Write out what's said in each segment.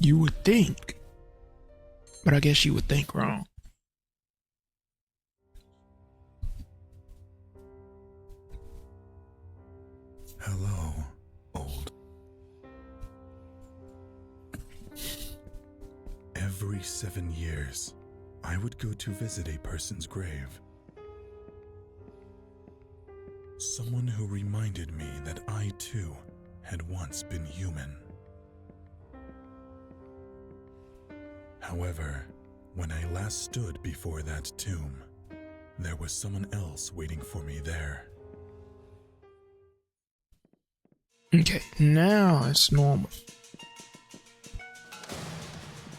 You would think, but I guess you would think wrong. Hello, old. Every 7 years, I would go to visit a person's grave. Someone who reminded me that I too had once been human. However, when I last stood before that tomb, there was someone else waiting for me there. Okay, now it's normal.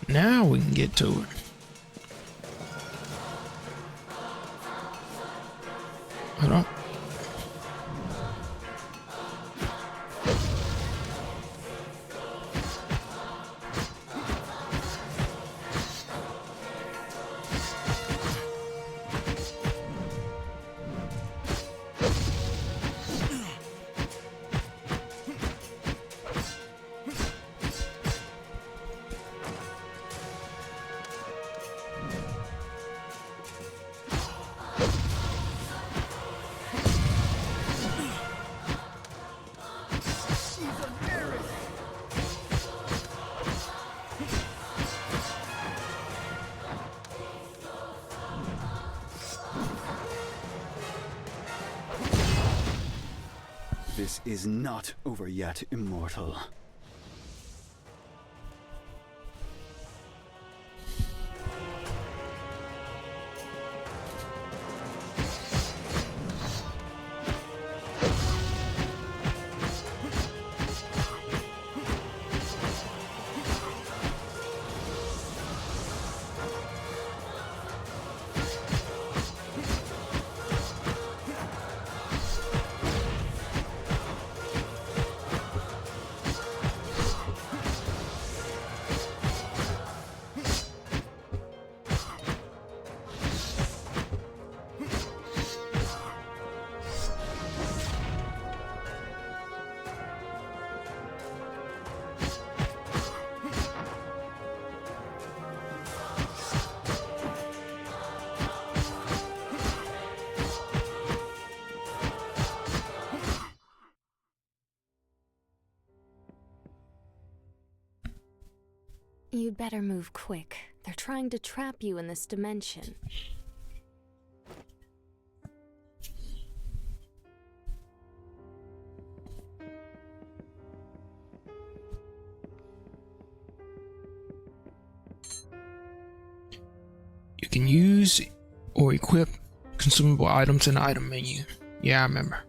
Now we can get to it. Hold on. This is not over yet, immortal. You'd better move quick. They're trying to trap you in this dimension. You can use or equip consumable items in the item menu. Yeah, I remember.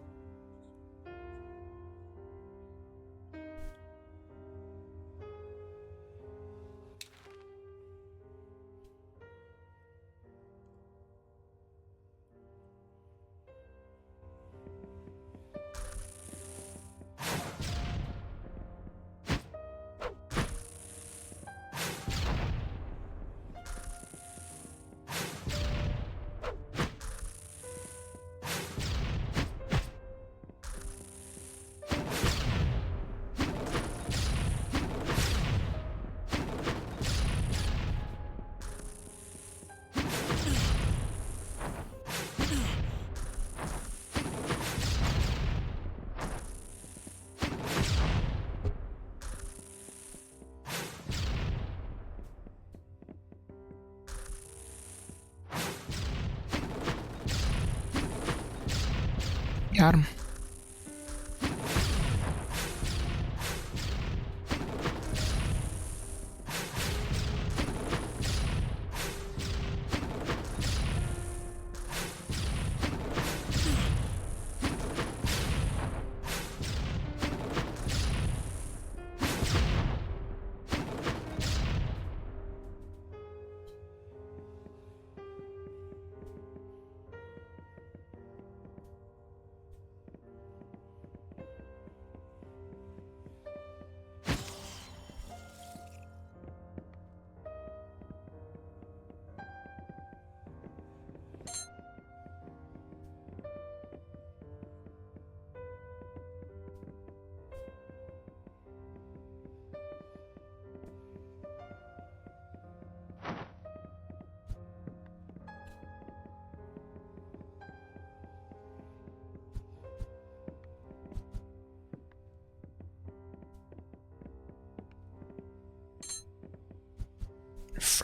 Got him.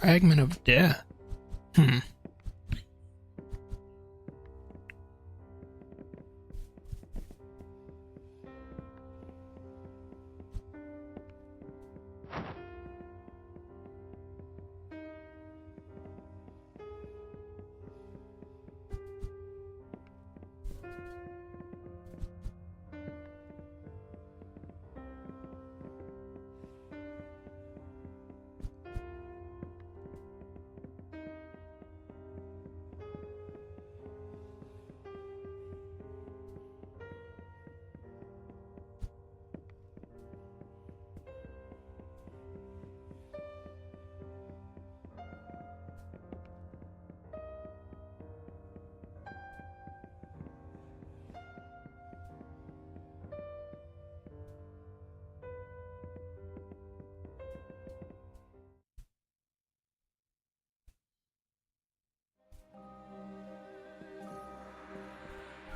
Fragment of death.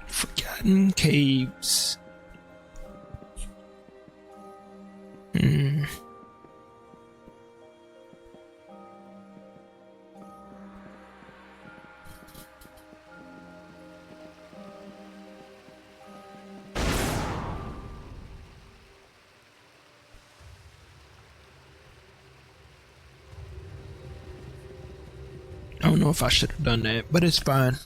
Forgotten caves. I don't know if I should have done that, but it's fine.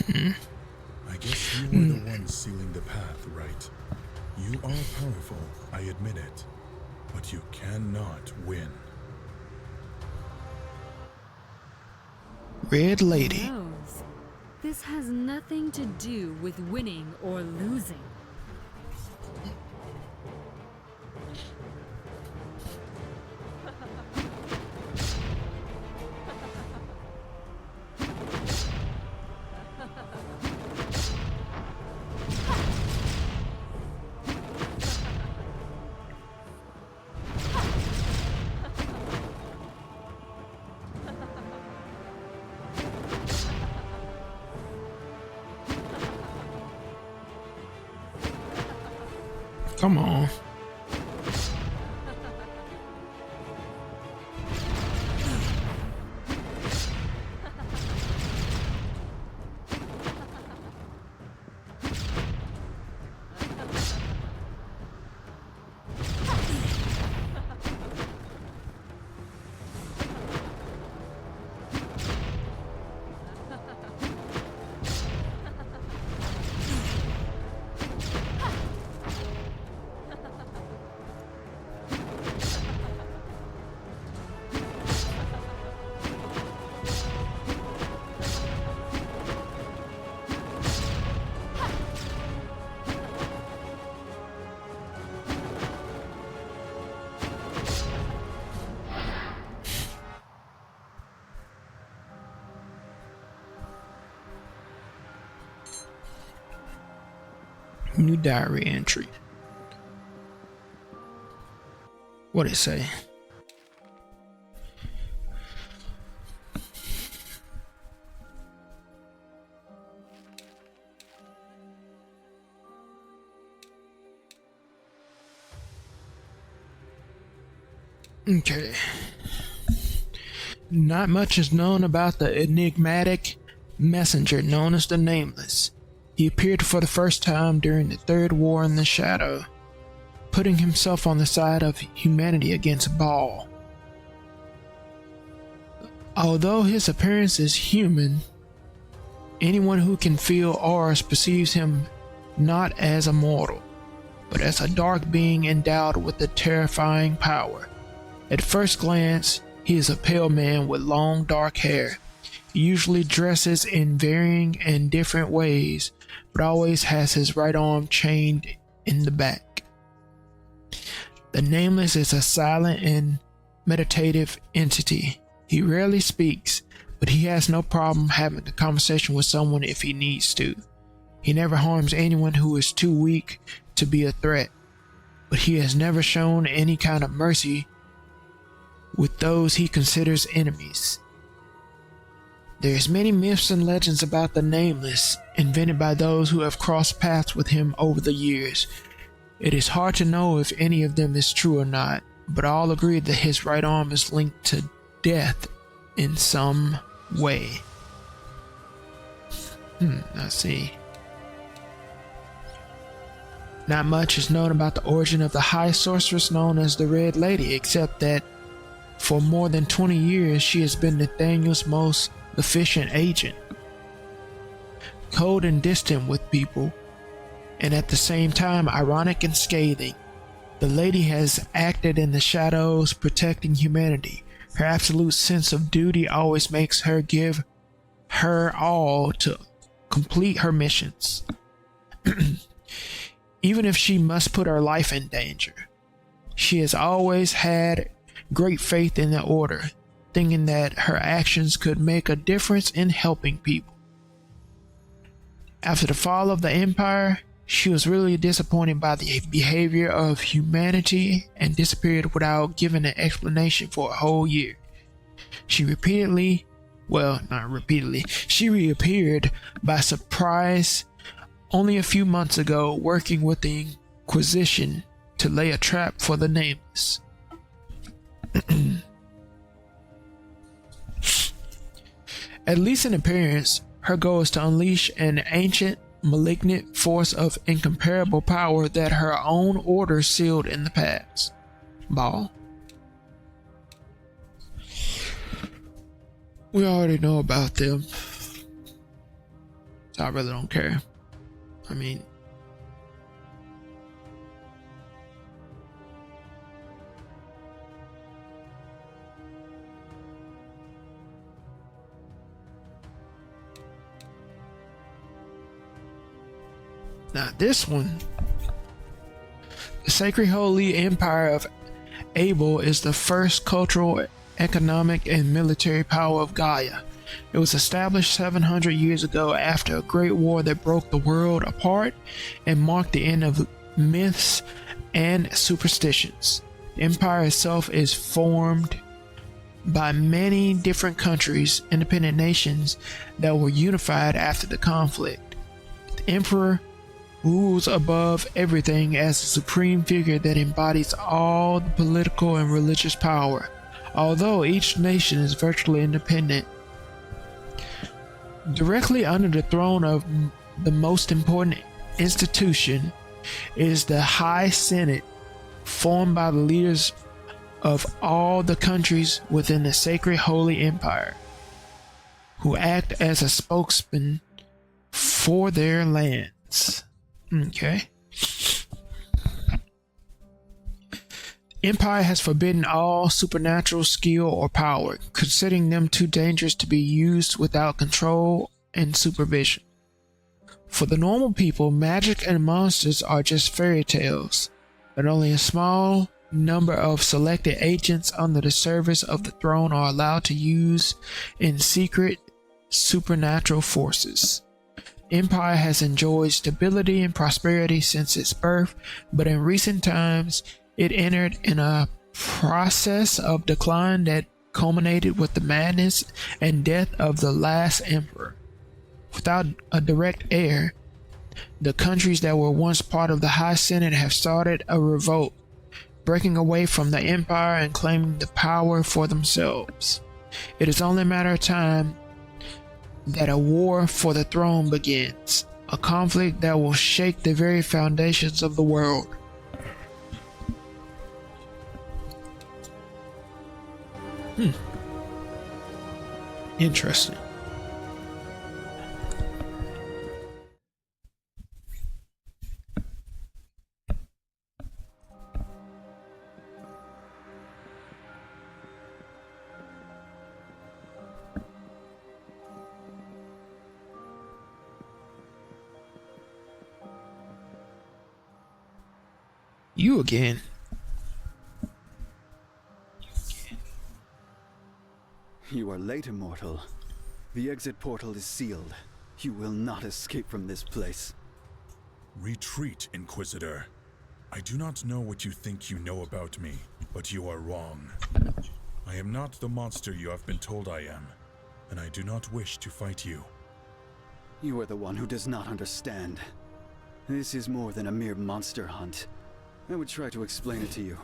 I guess you were the one sealing the path, right? You are powerful, I admit it, but you cannot win. Red Lady. Rose, this has nothing to do with winning or losing. Come on. New diary entry. What it say? Okay. Not much is known about the enigmatic messenger known as the Nameless. He appeared for the first time during the Third War in the Shadow, putting himself on the side of humanity against Baal. Although his appearance is human, anyone who can feel auras perceives him not as a mortal, but as a dark being endowed with a terrifying power. At first glance, he is a pale man with long dark hair. He usually dresses in varying and different ways, but always has his right arm chained in the back. The Nameless is a silent and meditative entity. He rarely speaks, but he has no problem having a conversation with someone if he needs to. He never harms anyone who is too weak to be a threat, but he has never shown any kind of mercy with those he considers enemies. There's many myths and legends about the Nameless, invented by those who have crossed paths with him over the years. It is hard to know if any of them is true or not, but all agree that his right arm is linked to death in some way. Let's see. Not much is known about the origin of the high sorceress known as the Red Lady, except that for more than 20 years she has been Nathaniel's most efficient agent. Cold and distant with people, and at the same time ironic and scathing, the lady has acted in the shadows, protecting humanity. Her absolute sense of duty always makes her give her all to complete her missions, even if she must put her life in danger. She has always had great faith in the order, thinking that her actions could make a difference in helping people. After the fall of the Empire, she was really disappointed by the behavior of humanity and disappeared without giving an explanation for a whole year. She reappeared by surprise only a few months ago, working with the Inquisition to lay a trap for the Nameless. At least in appearance, her goal is to unleash an ancient, malignant force of incomparable power that her own order sealed in the past. Baal. We already know about them, so I really don't care. I mean, now this one, the Sacred Holy Empire of Abel is the first cultural, economic, and military power of Gaia. It was established 700 years ago after a great war that broke the world apart and marked the end of myths and superstitions. The empire itself is formed by many different countries, independent nations that were unified after the conflict. The emperor rules above everything as the supreme figure that embodies all the political and religious power. Although each nation is virtually independent, directly under the throne of the most important institution is the High Senate, formed by the leaders of all the countries within the Sacred Holy Empire, who act as a spokesman for their lands. Okay. Empire has forbidden all supernatural skill or power, considering them too dangerous to be used without control and supervision. For the normal people, magic and monsters are just fairy tales, but only a small number of selected agents under the service of the throne are allowed to use in secret supernatural forces. Empire has enjoyed stability and prosperity since its birth, but in recent times it entered in a process of decline that culminated with the madness and death of the last emperor. Without a direct heir, the countries that were once part of the High Senate have started a revolt, breaking away from the empire and claiming the power for themselves. It is only a matter of time that a war for the throne begins, a conflict that will shake the very foundations of the world. Interesting. You again. You are late, Immortal. The exit portal is sealed. You will not escape from this place. Retreat, Inquisitor. I do not know what you think you know about me, but you are wrong. I am not the monster you have been told I am, and I do not wish to fight you. You are the one who does not understand. This is more than a mere monster hunt. I would try to explain it to you,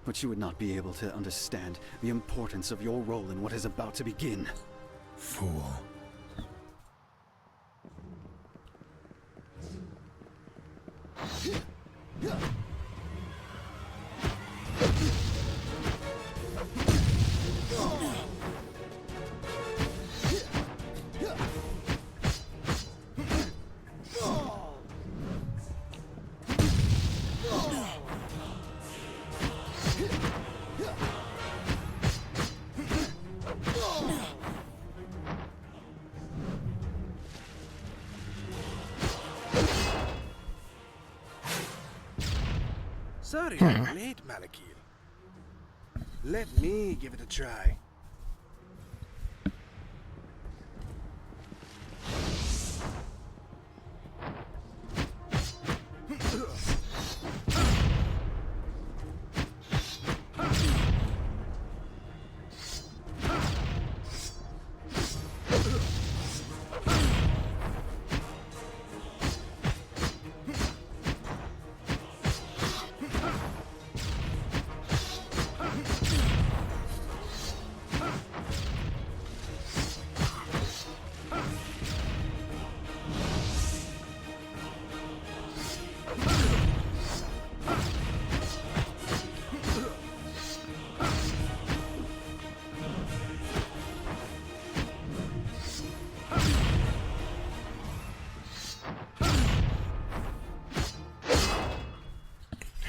but you would not be able to understand the importance of your role in what is about to begin. Fool. Sorry I'm late, Malakil. Let me give it a try.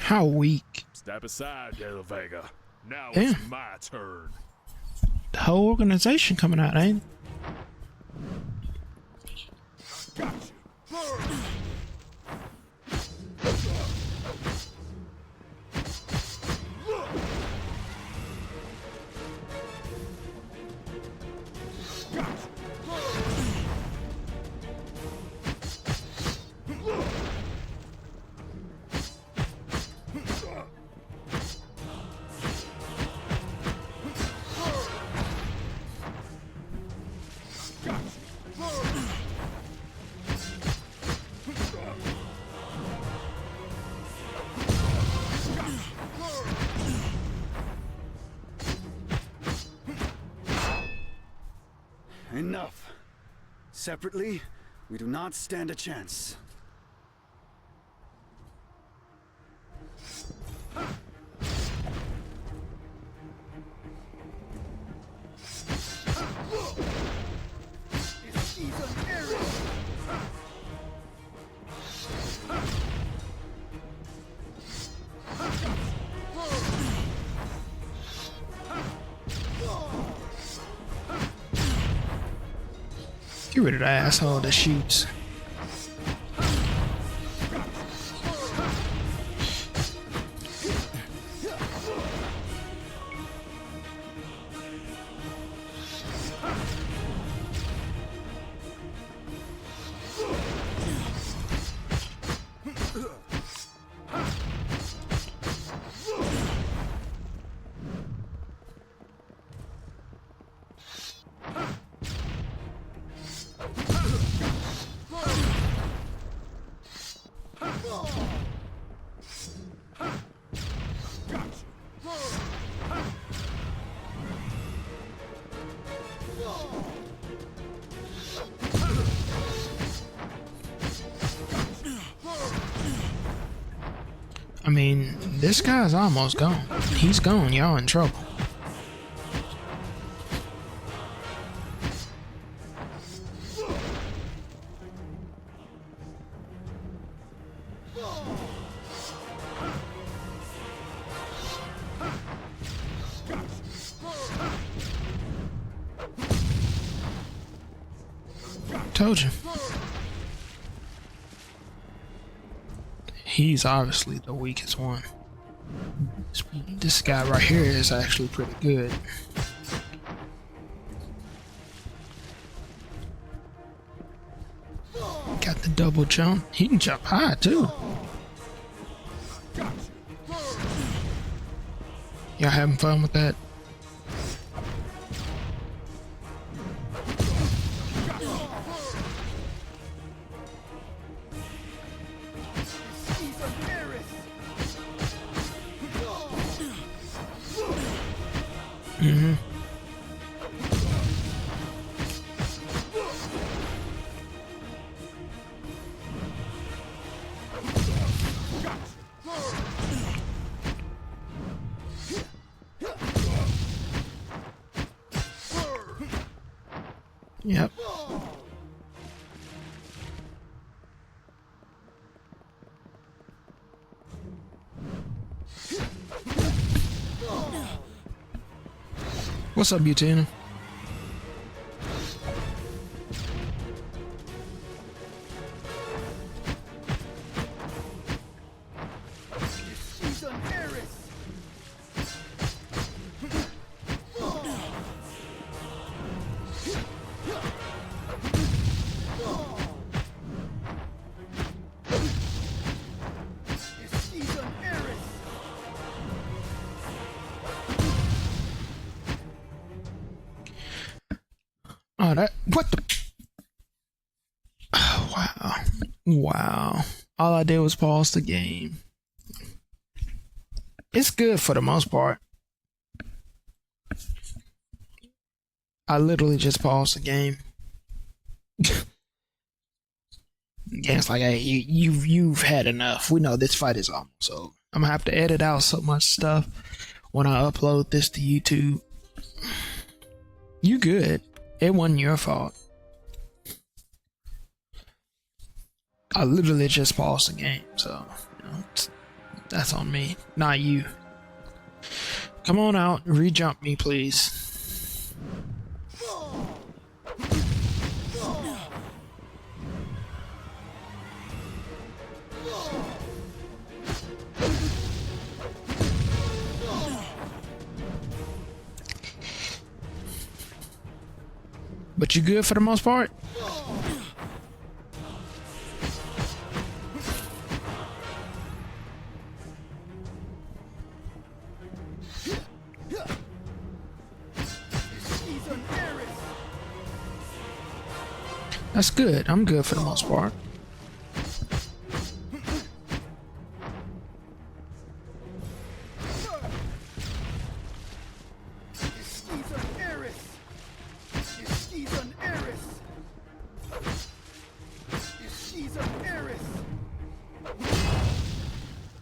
How weak. Step aside, De La Vega. Now Yeah. it's my turn. The whole organization coming out, ain't Got you. Burn! Enough. Separately, we do not stand a chance. Get rid of the asshole that shoots. I mean, this guy's almost gone. He's gone. Y'all in trouble. Told you. He's obviously the weakest one. This guy right here is actually pretty good. Got the double jump. He can jump high too. Y'all having fun with that? Mm-hmm. Yep. What's up, Butina? Oh, that, what the? Oh, wow. Wow. All I did was pause the game. It's good for the most part. I literally just paused the game. It's like, hey, you've had enough. We know this fight is almost over. I'm gonna have to edit out so much stuff when I upload this to YouTube. You good. It wasn't your fault. I literally just paused the game, so that's on me, not you. Come on out, re-jump me, please. But you good for the most part? That's good. I'm good for the most part.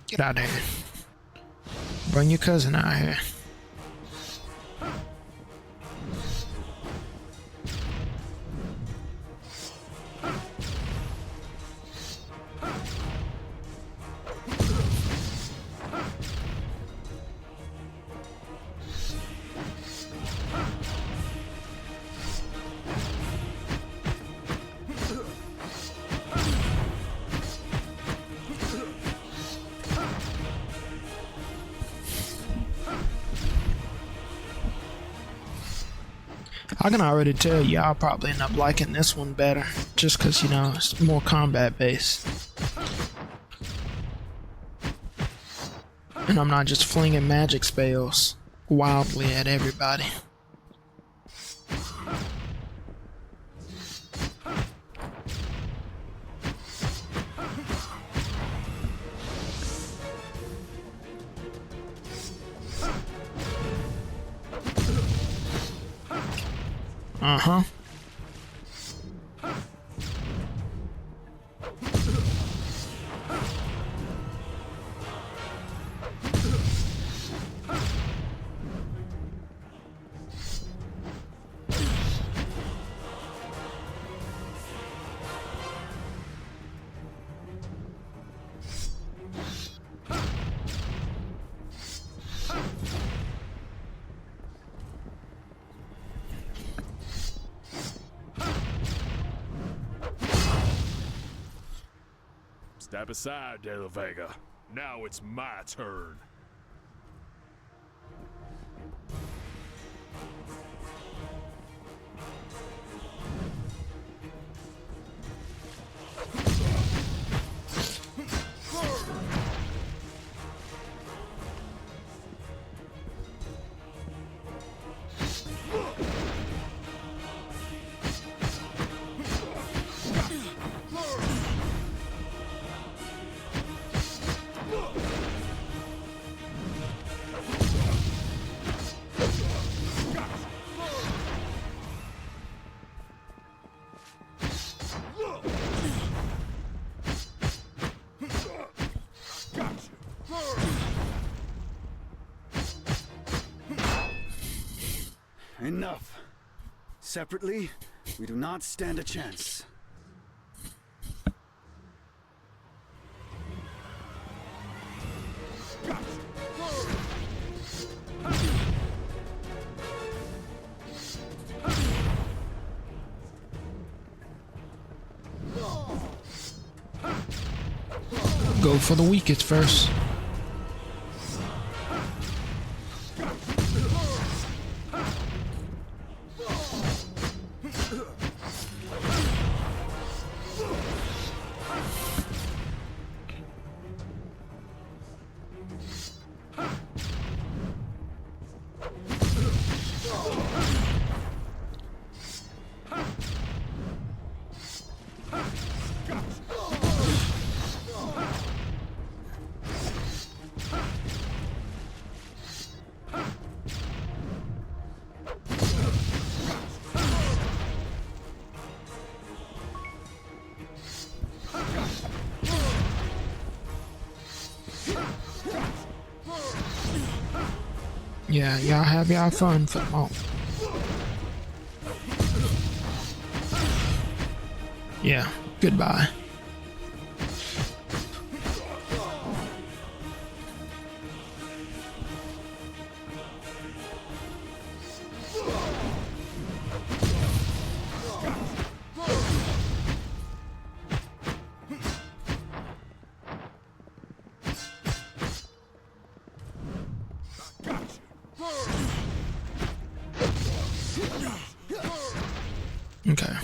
Get out of here. Bring your cousin out here. I can already tell y'all probably end up liking this one better, just because, you know, it's more combat based. And I'm not just flinging magic spells wildly at everybody. Uh-huh. Step aside, De La Vega. Now it's my turn. Enough. Separately, we do not stand a chance. Go for the weakest first. Yeah, y'all have y'all fun, football. Yeah, goodbye. Okay.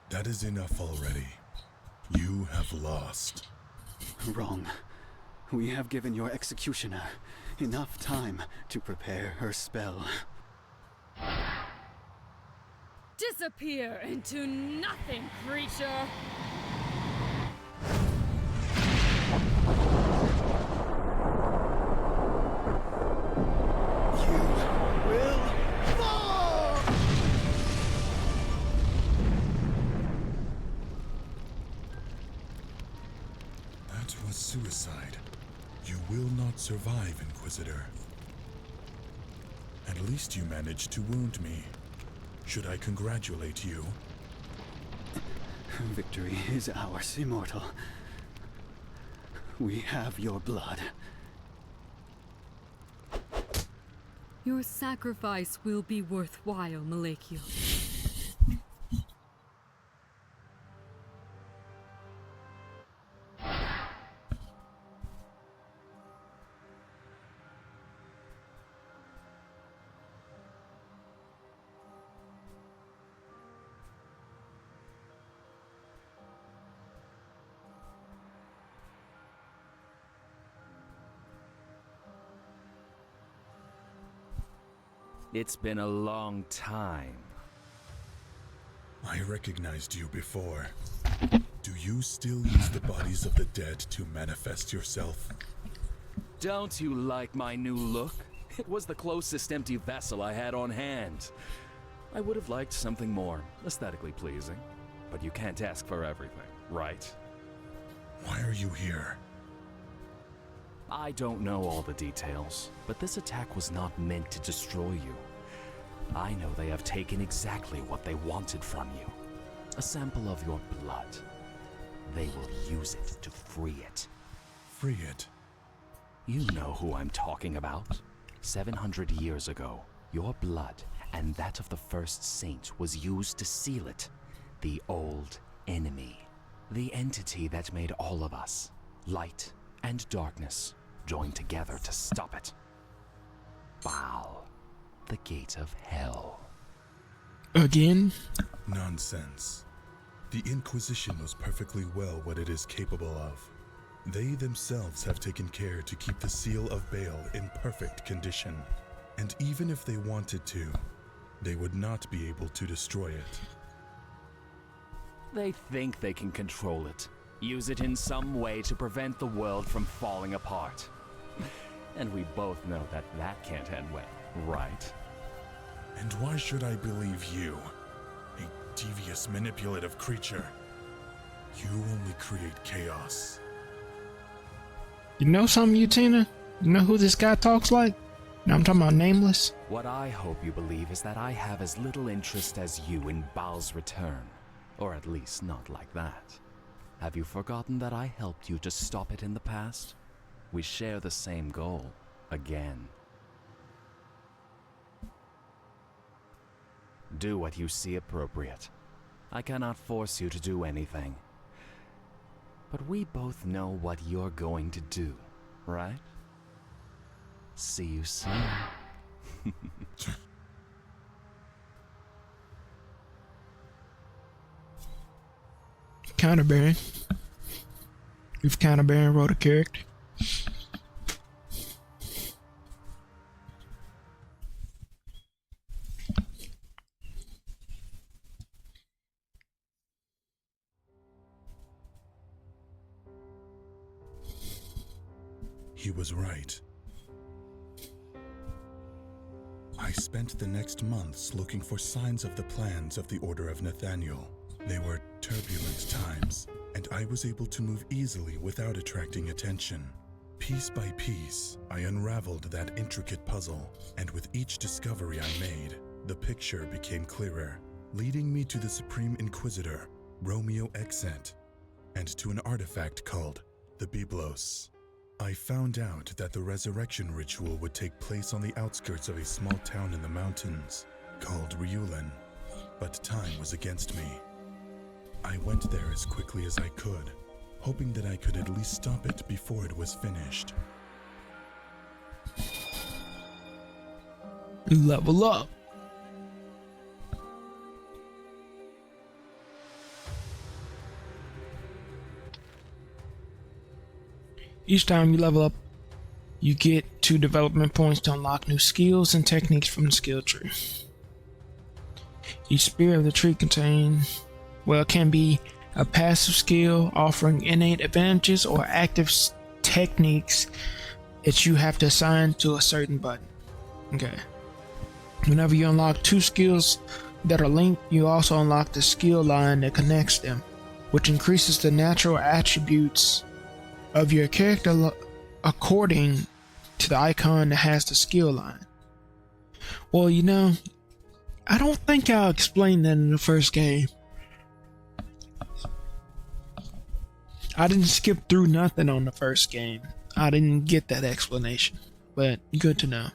That is enough already. You have lost. Wrong. We have given your executioner enough time to prepare her spell. Disappear into nothing, creature! You will fall! That was suicide. You will not survive, Inquisitor. At least you managed to wound me. Should I congratulate you? Victory is ours, Immortal. We have your blood. Your sacrifice will be worthwhile, Malekio. It's been a long time. I recognized you before. Do you still use the bodies of the dead to manifest yourself? Don't you like my new look? It was the closest empty vessel I had on hand. I would have liked something more aesthetically pleasing, but you can't ask for everything, right? Why are you here? I don't know all the details, but this attack was not meant to destroy you. I know they have taken exactly what they wanted from you. A sample of your blood. They will use it to free it. Free it? You know who I'm talking about. 700 years ago, your blood and that of the first saint was used to seal it. The old enemy. The entity that made all of us, light and darkness, join together to stop it. Baal, the gate of hell. Again? Nonsense. The Inquisition knows perfectly well what it is capable of. They themselves have taken care to keep the seal of Baal in perfect condition. And even if they wanted to, they would not be able to destroy it. They think they can control it, use it in some way to prevent the world from falling apart. And we both know that that can't end well, right? And why should I believe you? A devious, manipulative creature. You only create chaos. You know something, Utina? You know who this guy talks like? No, I'm talking about Nameless. What I hope you believe is that I have as little interest as you in Baal's return. Or at least not like that. Have you forgotten that I helped you to stop it in the past? We share the same goal, again. Do what you see appropriate. I cannot force you to do anything. But we both know what you're going to do, right? See you soon. Counterbearing. If Counterbearing wrote a character. He was right. I spent the next months looking for signs of the plans of the Order of Nathaniel. They were turbulent times, and I was able to move easily without attracting attention. Piece by piece, I unraveled that intricate puzzle, and with each discovery I made, the picture became clearer, leading me to the Supreme Inquisitor, Romeo Exet, and to an artifact called the Biblos. I found out that the resurrection ritual would take place on the outskirts of a small town in the mountains called Riulan, but time was against me. I went there as quickly as I could, hoping that I could at least stop it before it was finished. Level up. Each time you level up, you get 2 development points to unlock new skills and techniques from the skill tree. Each spear of the tree can be a passive skill offering innate advantages or active techniques that you have to assign to a certain button. Okay. Whenever you unlock 2 skills that are linked, you also unlock the skill line that connects them, which increases the natural attributes of your character according to the icon that has the skill line. Well, you know, I don't think I'll explain that in the first game. I didn't skip through nothing on the first game. I didn't get that explanation, but good to know.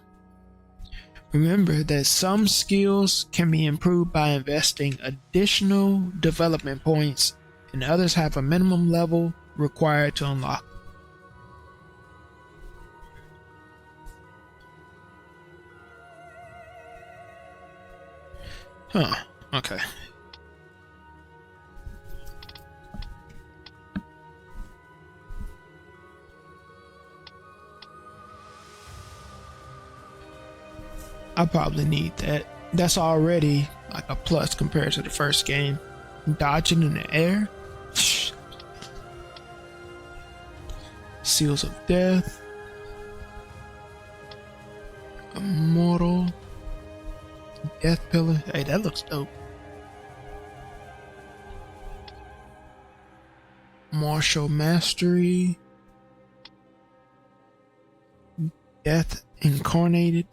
Remember that some skills can be improved by investing additional development points, and others have a minimum level required to unlock. Huh, okay. I probably need that. That's already like a plus compared to the first game. Dodging in the air. Seals of Death. Immortal. Death Pillar. Hey, that looks dope. Martial Mastery. Death Incarnated.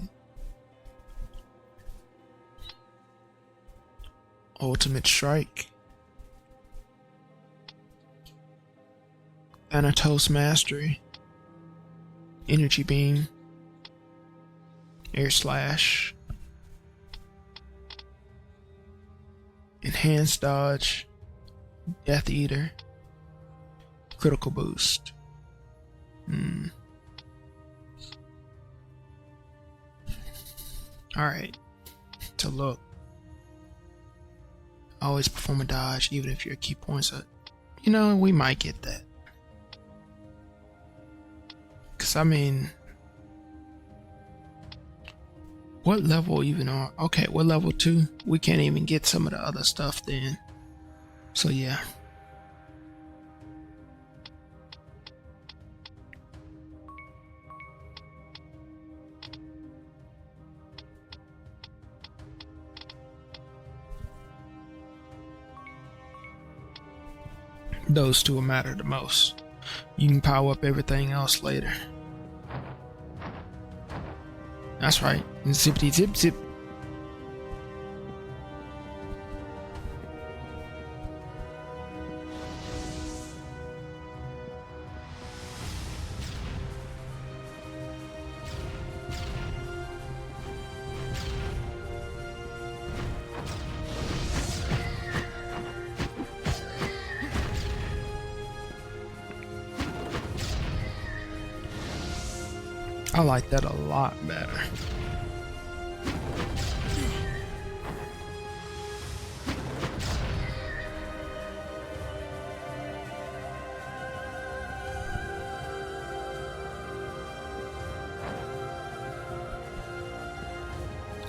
Ultimate Strike. Thanatos Mastery. Energy Beam. Air Slash. Enhanced Dodge. Death Eater. Critical Boost. Alright. To look. Always perform a dodge, even if your key points are. You know, we might get that. Because, I mean. What level even are. Okay, what level 2? We can't even get some of the other stuff then. So, yeah. Those two will matter the most. You can power up everything else later. That's right. Zippity zip zip. I like that a lot better.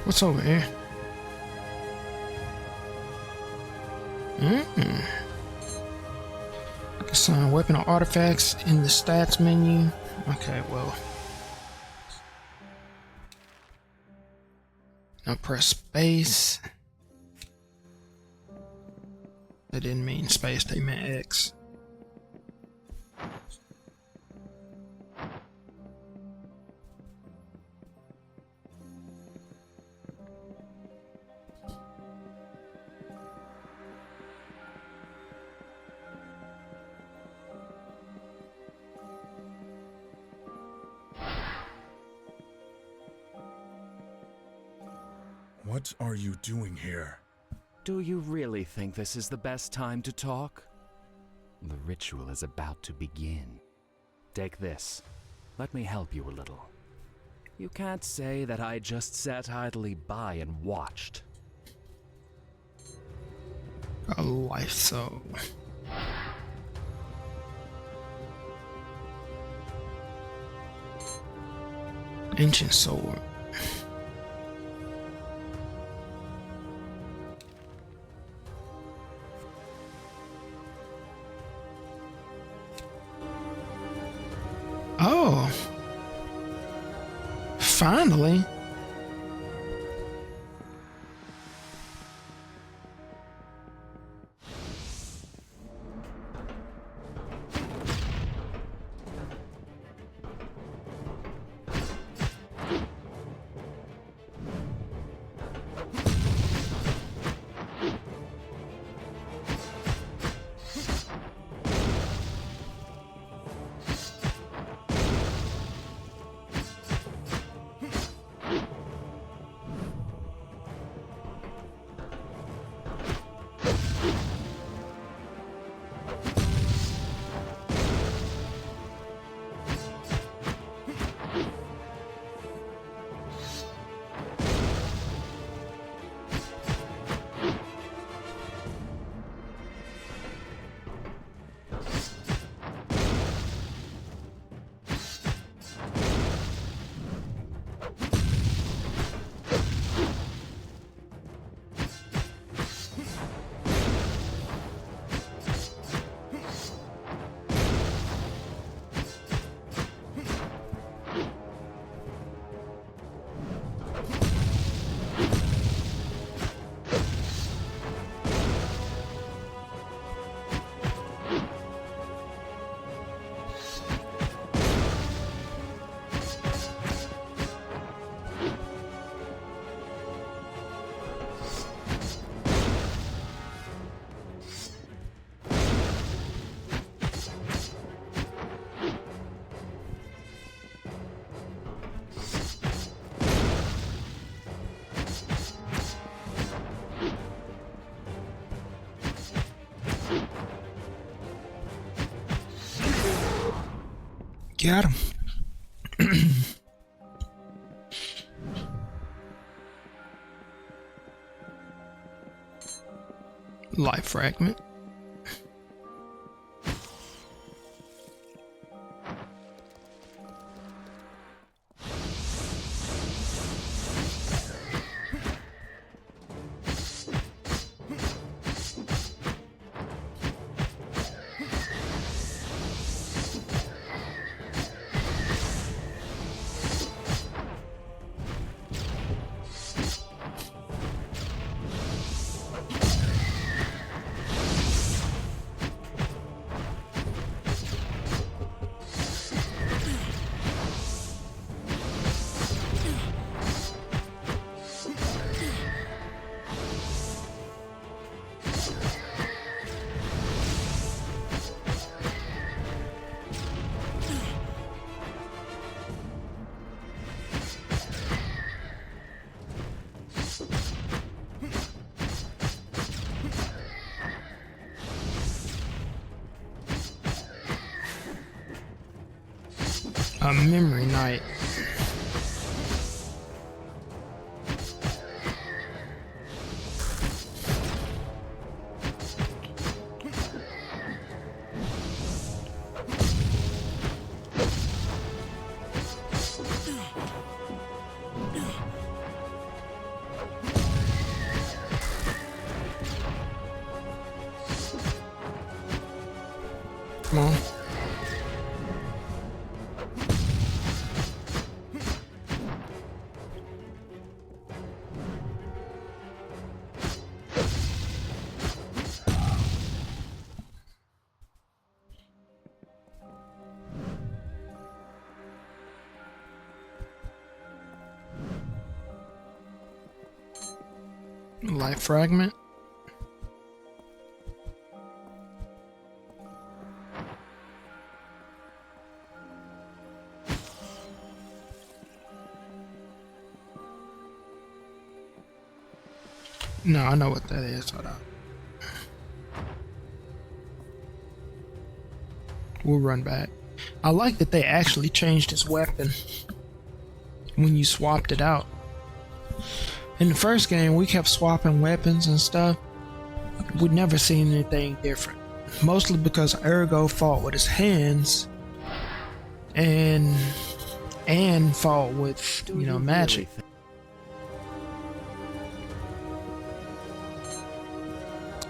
What's over here? Assign weapon or artifacts in the stats menu. Okay, well. Now press space. They didn't mean space, they meant X. What are you doing here? Do you really think this is the best time to talk? The ritual is about to begin. Take this. Let me help you a little. You can't say that I just sat idly by and watched. A life soul. Ancient sword. Oh. Finally. Got him. Life fragment. A memory night. Come on. Life fragment. No, I know what that is. Hold on. We'll run back. I like that they actually changed his weapon when you swapped it out. In the first game, we kept swapping weapons and stuff. We'd never seen anything different. Mostly because Ergo fought with his hands and fought with, you know, magic.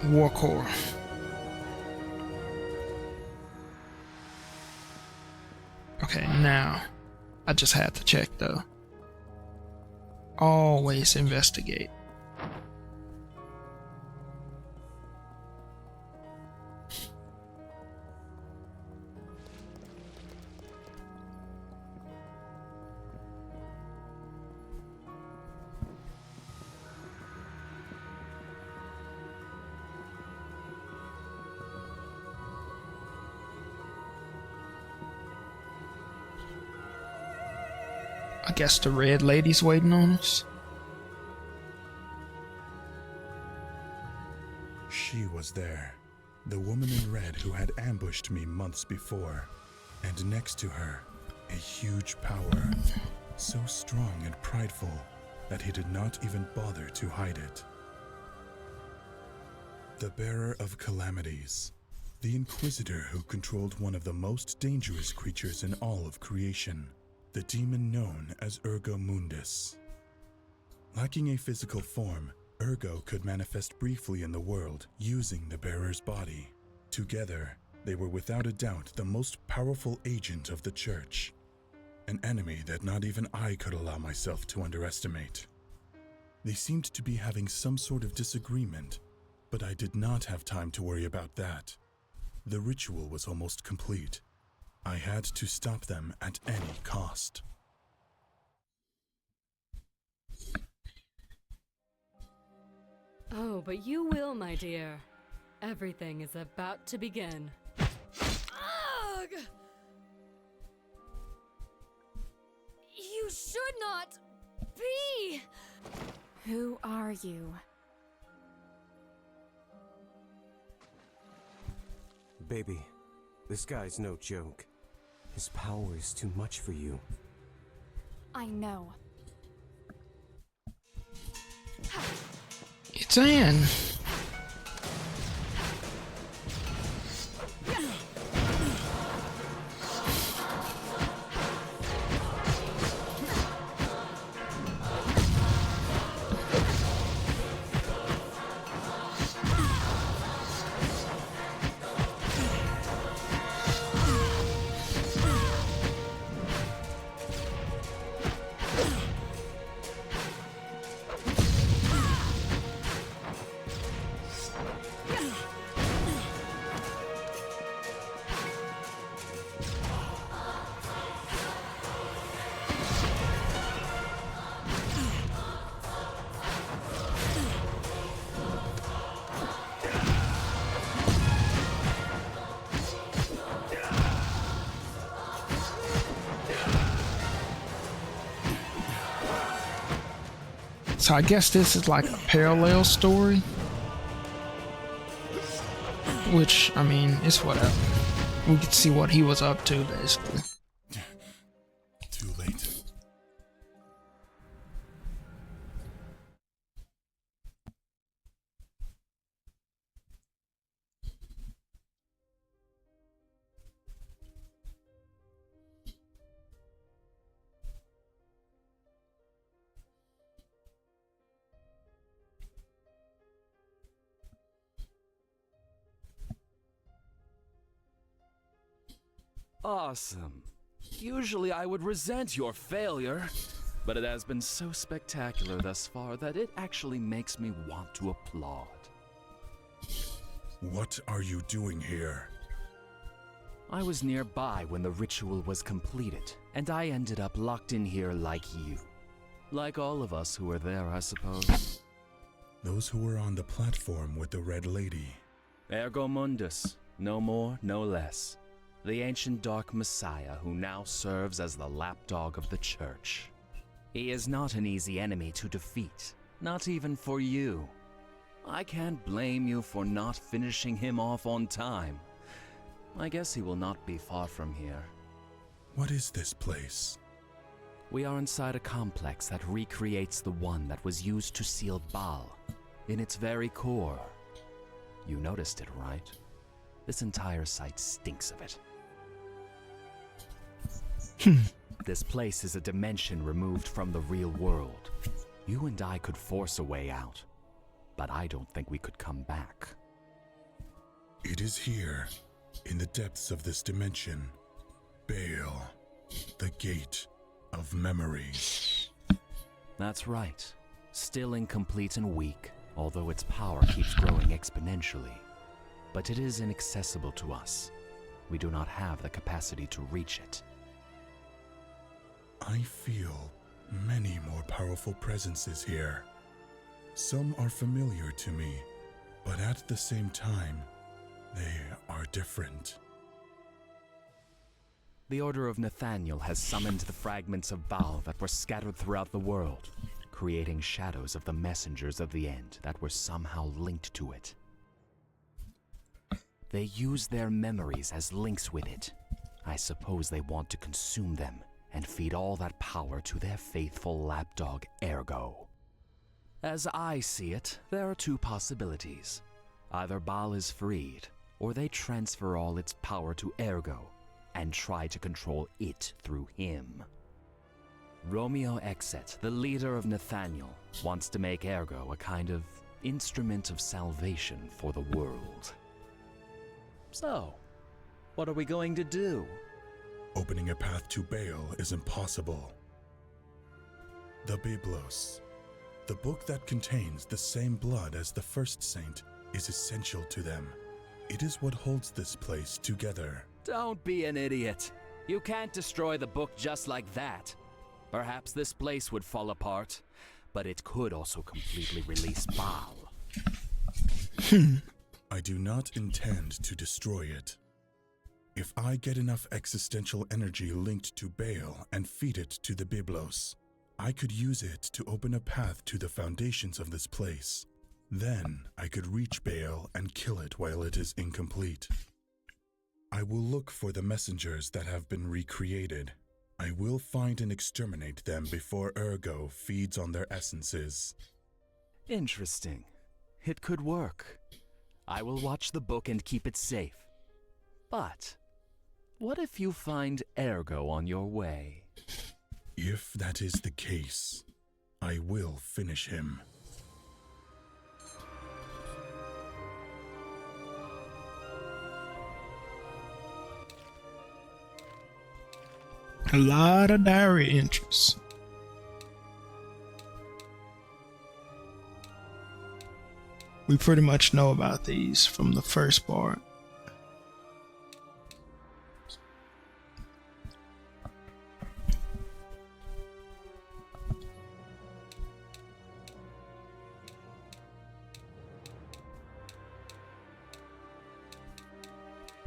War core. Okay, now I just had to check though. Always investigate. I guess the red lady's waiting on us. She was there, the woman in red who had ambushed me months before, and next to her, a huge power, so strong and prideful that he did not even bother to hide it. The bearer of calamities, the Inquisitor who controlled one of the most dangerous creatures in all of creation, the demon known as Ergo Mundus. Lacking a physical form, Ergo could manifest briefly in the world using the bearer's body. Together, they were without a doubt the most powerful agent of the Church, an enemy that not even I could allow myself to underestimate. They seemed to be having some sort of disagreement, but I did not have time to worry about that. The ritual was almost complete. I had to stop them at any cost. Oh, but you will, my dear. Everything is about to begin. Ugh! You should not be! Who are you? Baby, this guy's no joke. His power is too much for you. I know. It's Anne. So I guess this is like a parallel story. Which, I mean, it's whatever. We could see what he was up to, basically. Too late. Awesome. Usually I would resent your failure, but it has been so spectacular thus far that it actually makes me want to applaud. What are you doing here? I was nearby when the ritual was completed, and I ended up locked in here like you. Like all of us who were there, I suppose. Those who were on the platform with the Red Lady. Ergo Mundus, no more, no less. The ancient Dark Messiah who now serves as the lapdog of the Church. He is not an easy enemy to defeat, not even for you. I can't blame you for not finishing him off on time. I guess he will not be far from here. What is this place? We are inside a complex that recreates the one that was used to seal Baal, in its very core. You noticed it, right? This entire site stinks of it. This place is a dimension removed from the real world. You and I could force a way out, but I don't think we could come back. It is here, in the depths of this dimension. Baal, the gate of memories. That's right. Still incomplete and weak, although its power keeps growing exponentially. But it is inaccessible to us. We do not have the capacity to reach it. I feel many more powerful presences here. Some are familiar to me, but at the same time, they are different. The Order of Nathaniel has summoned the fragments of Baal that were scattered throughout the world, creating shadows of the messengers of the end that were somehow linked to it. They use their memories as links with it. I suppose they want to consume them and feed all that power to their faithful lapdog Ergo. As I see it, there are two possibilities. Either Baal is freed, or they transfer all its power to Ergo and try to control it through him. Romeo Exet, the leader of Nathaniel, wants to make Ergo a kind of instrument of salvation for the world. So, what are we going to do? Opening a path to Baal is impossible. The Biblos, the book that contains the same blood as the first saint, is essential to them. It is what holds this place together. Don't be an idiot. You can't destroy the book just like that. Perhaps this place would fall apart, but it could also completely release Baal. I do not intend to destroy it. If I get enough existential energy linked to Baal and feed it to the Biblos, I could use it to open a path to the foundations of this place. Then I could reach Baal and kill it while it is incomplete. I will look for the messengers that have been recreated. I will find and exterminate them before Ergo feeds on their essences. Interesting. It could work. I will watch the book and keep it safe. But what if you find Ergo on your way? If that is the case, I will finish him. A lot of diary entries. We pretty much know about these from the first part.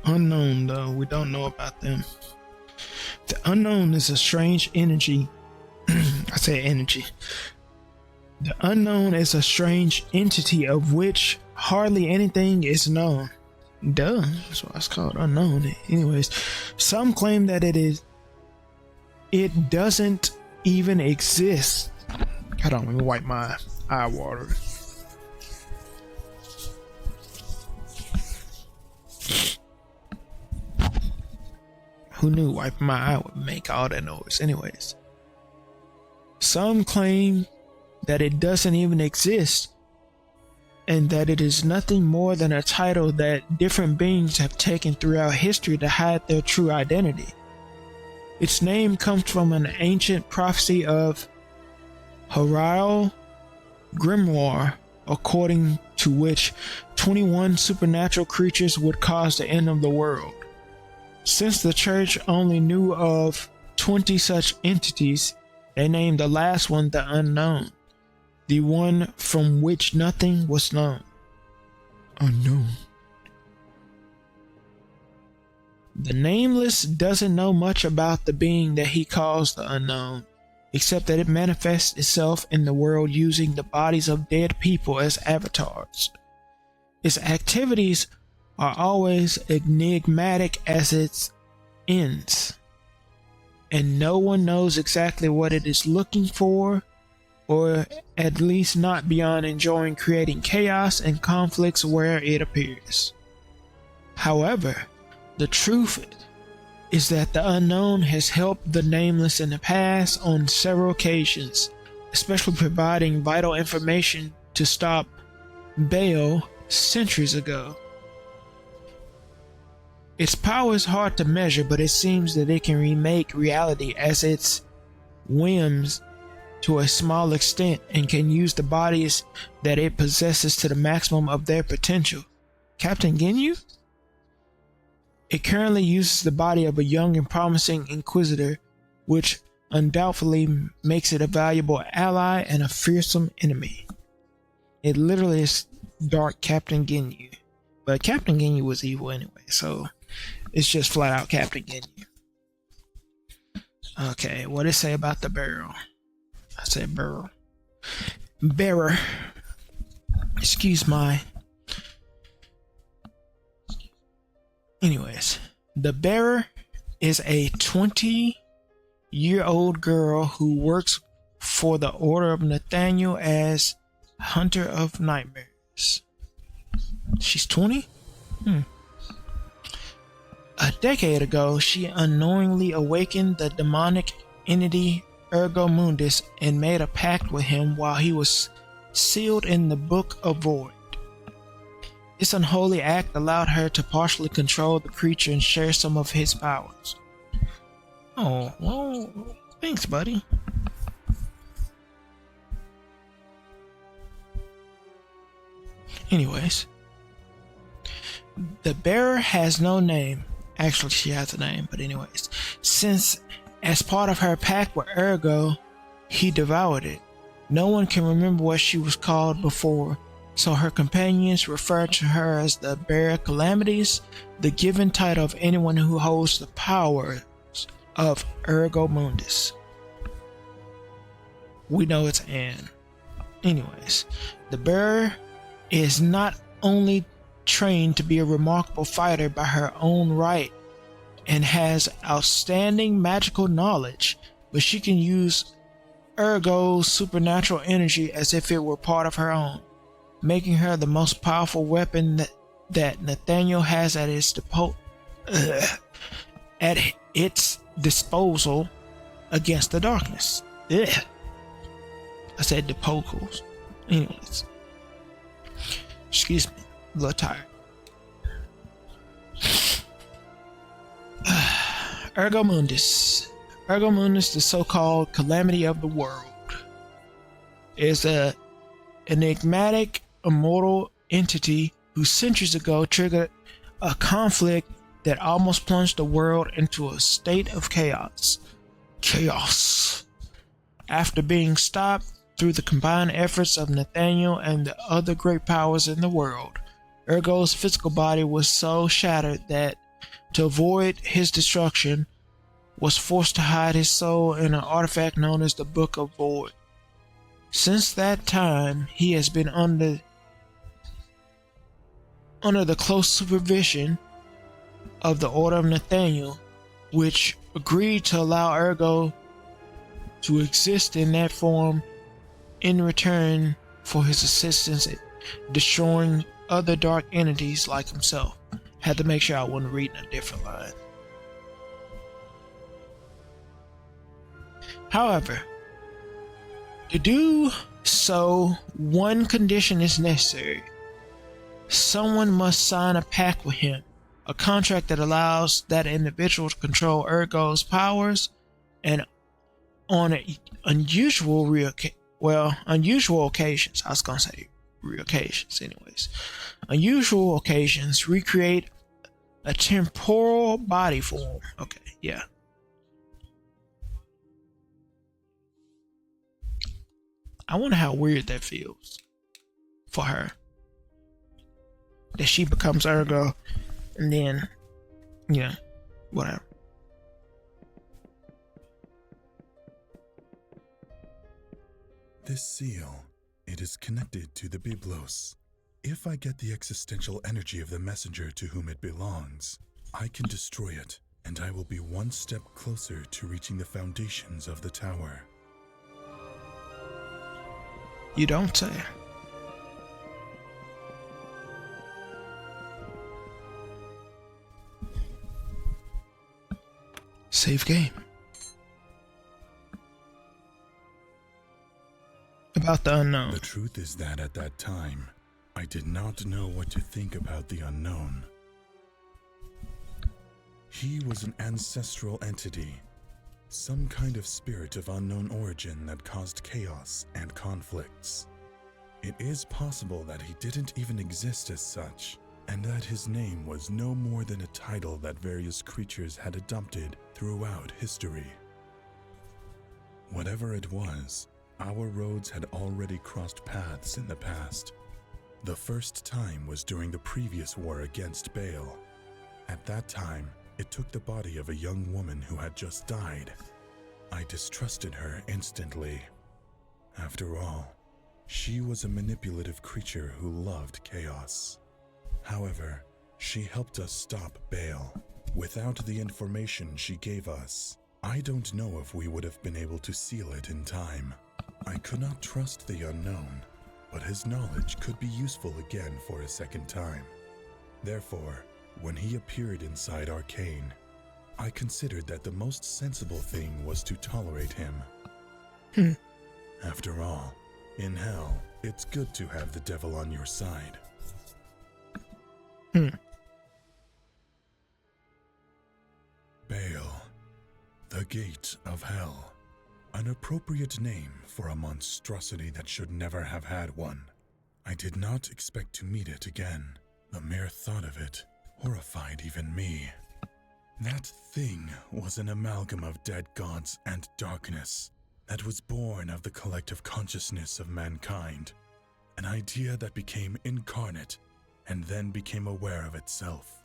Unknown, though, we don't know about them. The unknown is a strange energy. I say energy. The unknown is a strange entity of which hardly anything is known. Duh, that's why it's called unknown. Anyways, some claim that it doesn't even exist. Hold on, let me wipe my eye water. Who knew wiping my eye would make all that noise? Anyways, some claim that it doesn't even exist and that it is nothing more than a title that different beings have taken throughout history to hide their true identity. Its name comes from an ancient prophecy of Hariel Grimoire, according to which 21 supernatural creatures would cause the end of the world. Since the church only knew of 20 such entities, they named the last one the Unknown, the one from which nothing was known. Unknown. The Nameless doesn't know much about the being that he calls the Unknown, except that it manifests itself in the world using the bodies of dead people as avatars. Its activities are always enigmatic as its ends, and no one knows exactly what it is looking for, or at least not beyond enjoying creating chaos and conflicts where it appears. However, the truth is that the Unknown has helped the Nameless in the past on several occasions, especially providing vital information to stop Baal centuries ago. Its power is hard to measure, but it seems that it can remake reality as its whims to a small extent and can use the bodies that it possesses to the maximum of their potential. Captain Ginyu? It currently uses the body of a young and promising Inquisitor, which undoubtedly makes it a valuable ally and a fearsome enemy. It literally is Dark Captain Ginyu. But Captain Ginyu was evil anyway, so it's just flat out Captain Ginyu. Okay, what did it say about the barrel? I said barrel. Bearer. Excuse my. Anyways, the bearer is a 20-year-old girl who works for the Order of Nathaniel as Hunter of Nightmares. She's 20? A decade ago, she unknowingly awakened the demonic entity Ergo Mundus and made a pact with him while he was sealed in the Book of Void. This unholy act allowed her to partially control the creature and share some of his powers. Oh, well, thanks, buddy. Anyways, the bearer has no name. Actually, she has a name, but anyways, since as part of her pact with Ergo, he devoured it. No one can remember what she was called before, so her companions refer to her as the Bearer Calamities, the given title of anyone who holds the powers of Ergo Mundus. We know it's Anne. Anyways, the bearer is not only trained to be a remarkable fighter by her own right and has outstanding magical knowledge, but she can use Ergo's supernatural energy as if it were part of her own, making her the most powerful weapon that Nathaniel has at its disposal against the darkness. Ugh. I said disposals. Anyways. Excuse me. A little tired. Ergo Mundus. Ergo Mundus, the so-called calamity of the world, is an enigmatic, immortal entity who centuries ago triggered a conflict that almost plunged the world into a state of chaos. After being stopped through the combined efforts of Nathaniel and the other great powers in the world, Ergo's physical body was so shattered that, to avoid his destruction, was forced to hide his soul in an artifact known as the Book of Void. Since that time, he has been under the close supervision of the Order of Nathaniel, which agreed to allow Ergo to exist in that form in return for his assistance in destroying other dark entities like himself. Had to make sure I wasn't reading a different line. However, to do so, one condition is necessary. Someone must sign a pact with him, a contract that allows that individual to control Ergo's powers, and on unusual occasions, unusual occasions, recreate a temporal body form. Okay, yeah. I wonder how weird that feels for her. That she becomes Ergo and then, whatever. This seal, it is connected to the Byblos. If I get the existential energy of the messenger to whom it belongs, I can destroy it, and I will be one step closer to reaching the foundations of the tower. You don't say. Save game. About the unknown. The truth is that at that time, I did not know what to think about the unknown. He was an ancestral entity, some kind of spirit of unknown origin that caused chaos and conflicts. It is possible that he didn't even exist as such, and that his name was no more than a title that various creatures had adopted throughout history. Whatever it was, our roads had already crossed paths in the past. The first time was during the previous war against Baal. At that time, it took the body of a young woman who had just died. I distrusted her instantly. After all, she was a manipulative creature who loved chaos. However, she helped us stop Baal. Without the information she gave us, I don't know if we would have been able to seal it in time. I could not trust the unknown, but his knowledge could be useful again for a second time. Therefore, when he appeared inside Arcane, I considered that the most sensible thing was to tolerate him. After all, in hell, it's good to have the devil on your side. Baal, the Gate of Hell. An appropriate name for a monstrosity that should never have had one. I did not expect to meet it again. The mere thought of it horrified even me. That thing was an amalgam of dead gods and darkness that was born of the collective consciousness of mankind. An idea that became incarnate and then became aware of itself.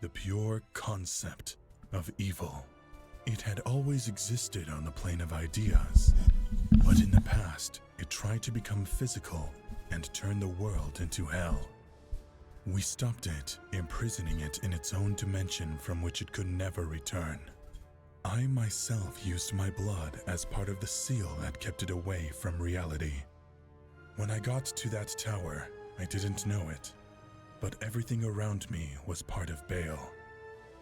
The pure concept of evil. It had always existed on the plane of ideas, but in the past, it tried to become physical and turn the world into hell. We stopped it, imprisoning it in its own dimension from which it could never return. I myself used my blood as part of the seal that kept it away from reality. When I got to that tower, I didn't know it, but everything around me was part of Baal.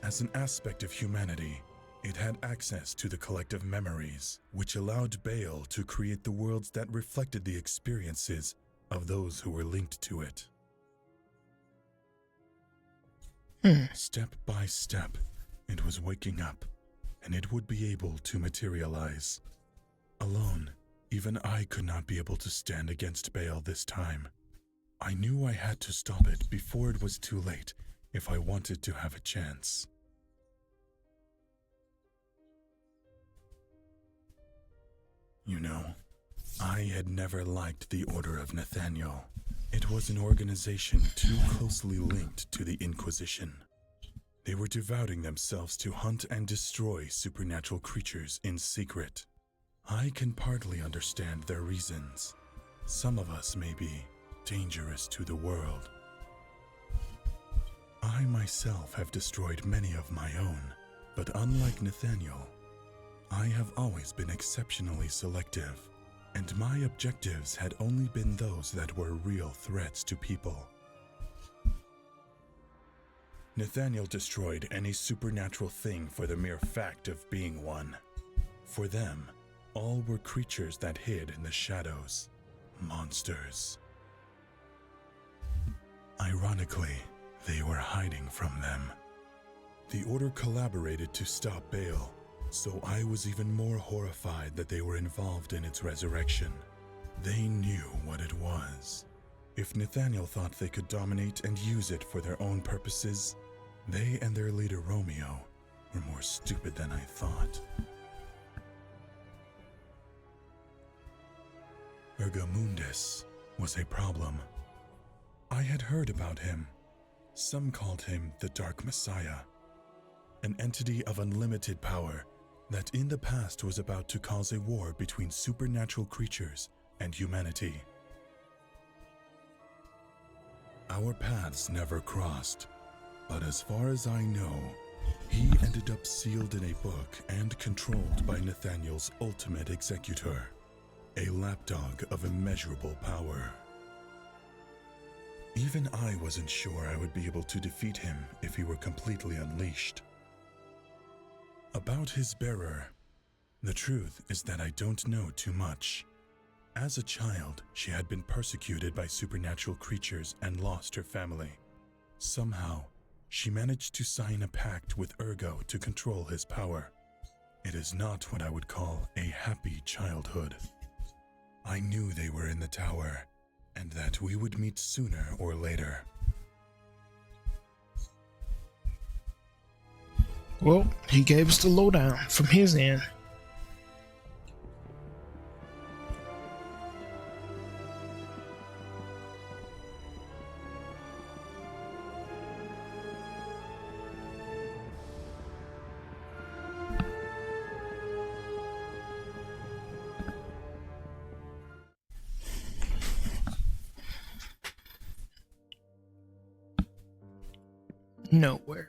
As an aspect of humanity, it had access to the collective memories, which allowed Baal to create the worlds that reflected the experiences of those who were linked to it. Step by step, it was waking up, and it would be able to materialize. Alone, even I could not be able to stand against Baal this time. I knew I had to stop it before it was too late if I wanted to have a chance. You know, I had never liked the Order of Nathaniel. It was an organization too closely linked to the Inquisition. They were devoting themselves to hunt and destroy supernatural creatures in secret. I can partly understand their reasons. Some of us may be dangerous to the world. I myself have destroyed many of my own, but unlike Nathaniel, I have always been exceptionally selective, and my objectives had only been those that were real threats to people. Nathaniel destroyed any supernatural thing for the mere fact of being one. For them, all were creatures that hid in the shadows, monsters. Ironically, they were hiding from them. The Order collaborated to stop Baal, so I was even more horrified that they were involved in its resurrection. They knew what it was. If Nathaniel thought they could dominate and use it for their own purposes, they and their leader Romeo were more stupid than I thought. Ergamundus was a problem. I had heard about him. Some called him the Dark Messiah, an entity of unlimited power that in the past was about to cause a war between supernatural creatures and humanity. Our paths never crossed, but as far as I know, he ended up sealed in a book and controlled by Nathaniel's ultimate executor, a lapdog of immeasurable power. Even I wasn't sure I would be able to defeat him if he were completely unleashed. About his bearer, the truth is that I don't know too much. As a child, she had been persecuted by supernatural creatures and lost her family. Somehow, she managed to sign a pact with Ergo to control his power. It is not what I would call a happy childhood. I knew they were in the tower, and that we would meet sooner or later. Well, he gave us the lowdown from his end. Nowhere.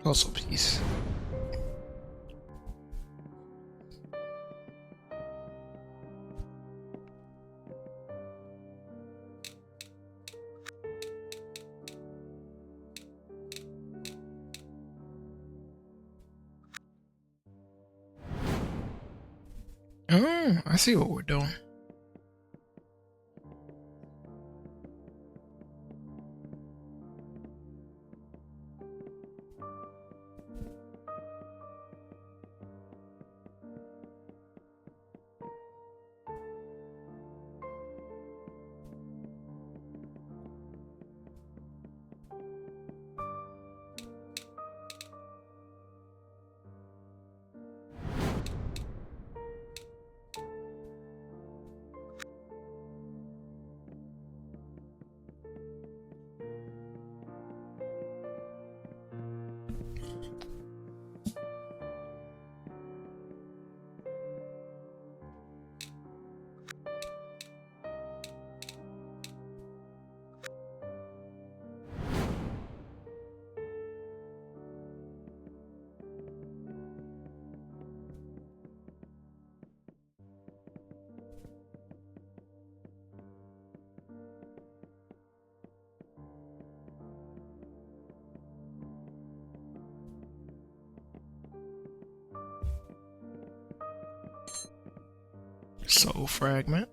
Also, please. Oh, I see what we're doing. Soul fragment.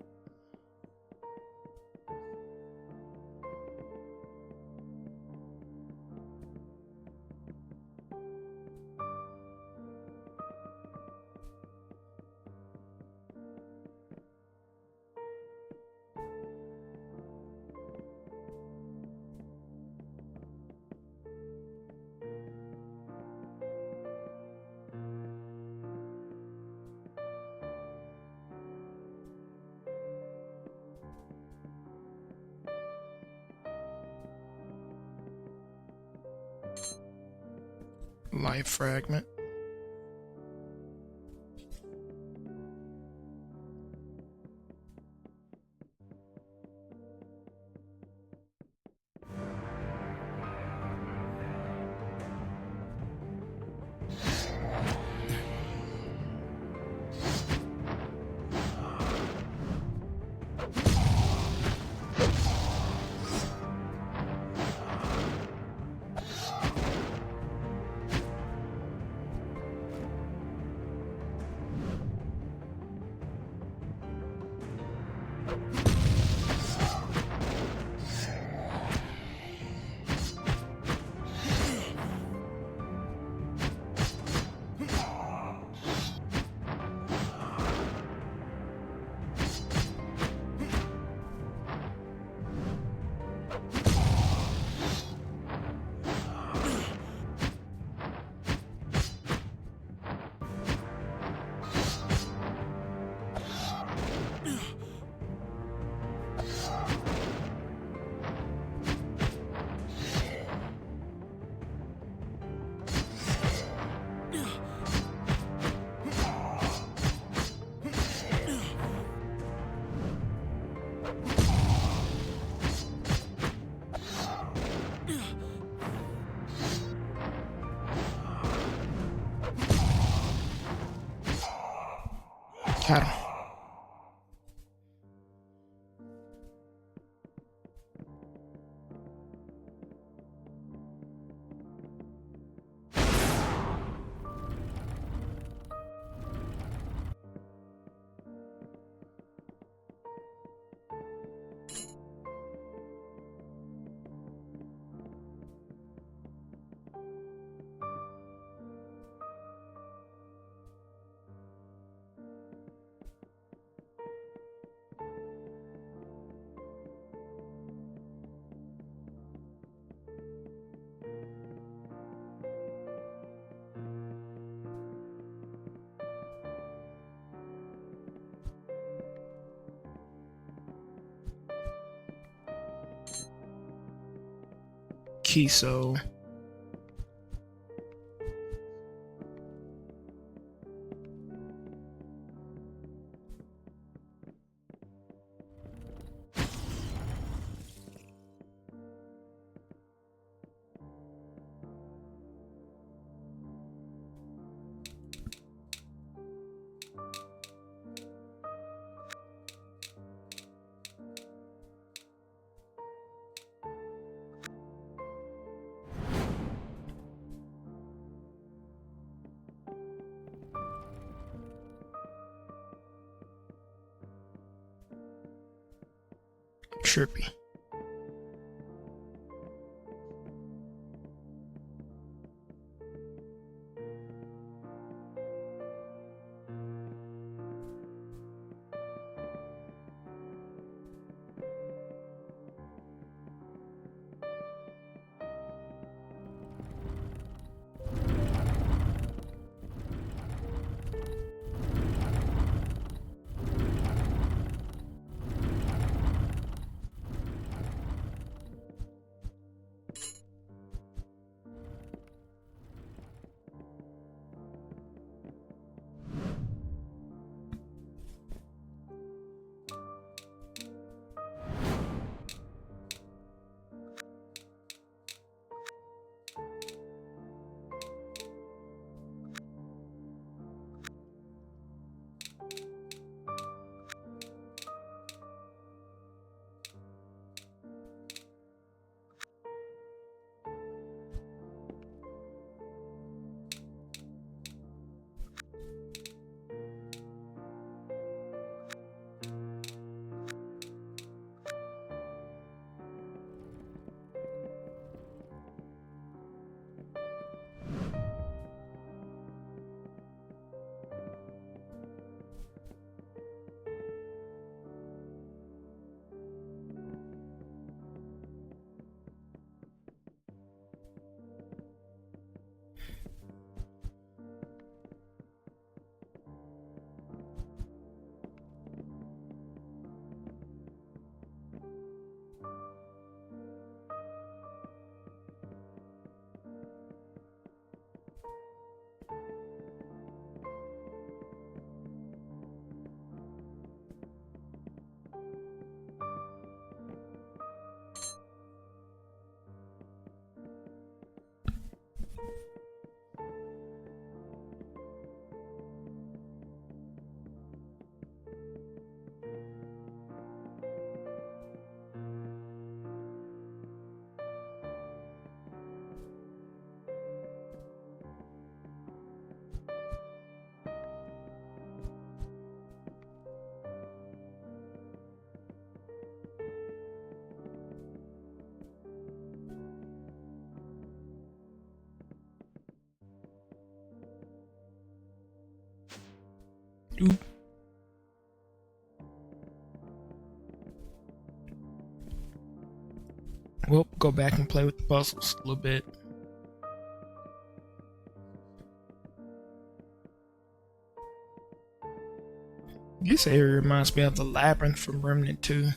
Life fragment. Cattle. Kiso. Trippy. Oop. We'll go back and play with the puzzles a little bit. This area reminds me of the labyrinth from Remnant 2.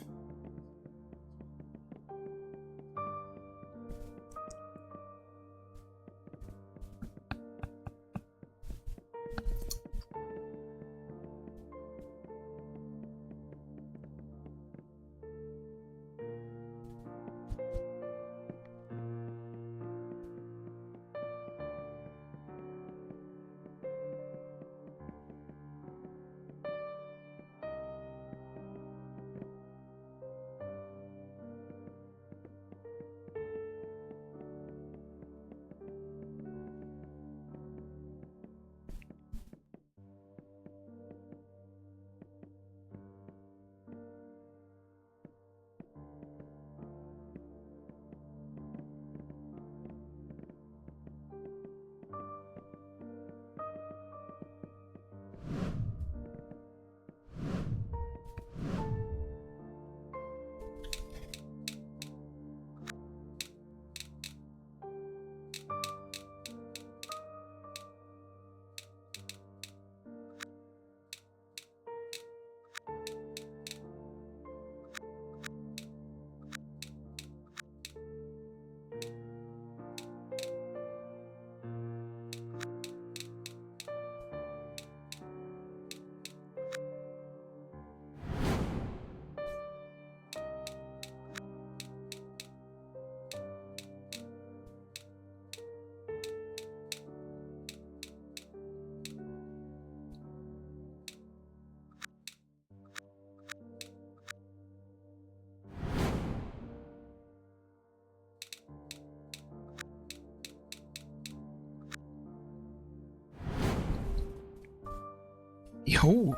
Behold,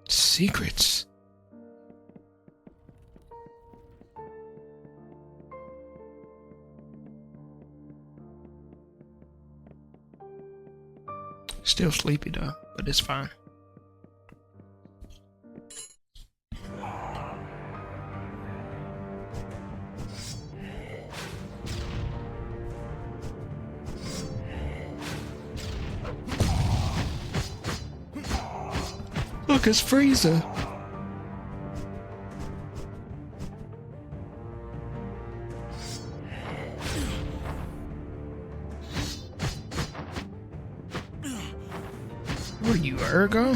secrets. Still sleepy though, but it's fine. Look, it's Frieza. What are you, Ergo?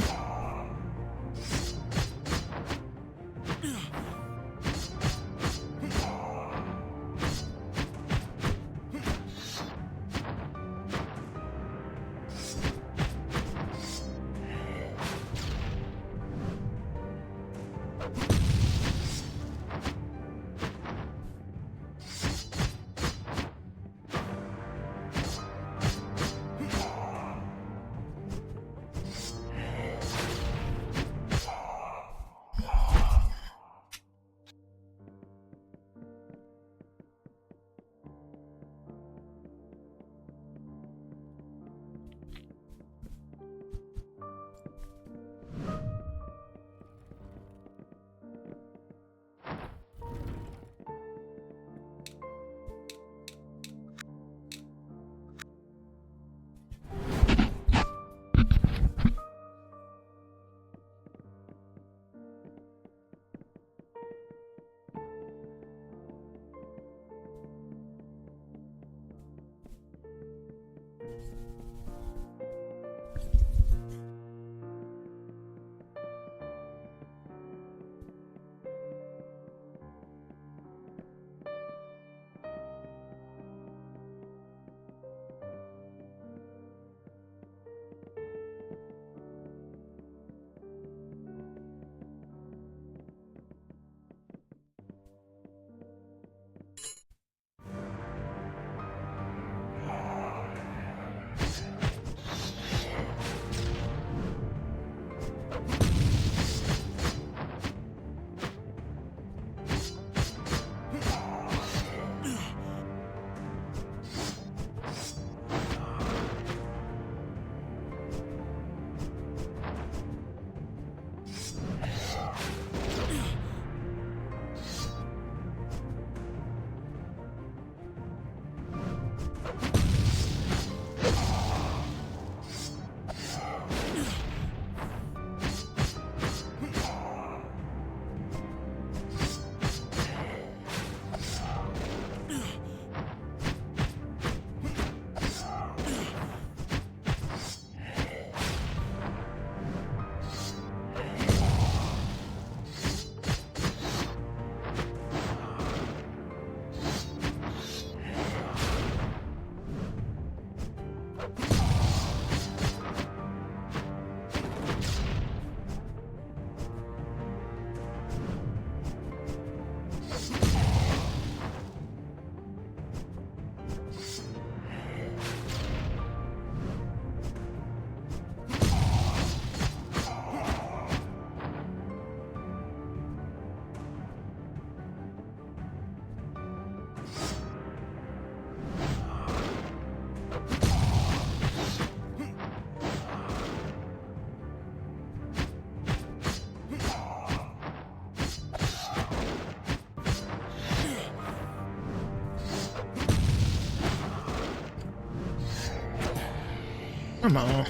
Come on.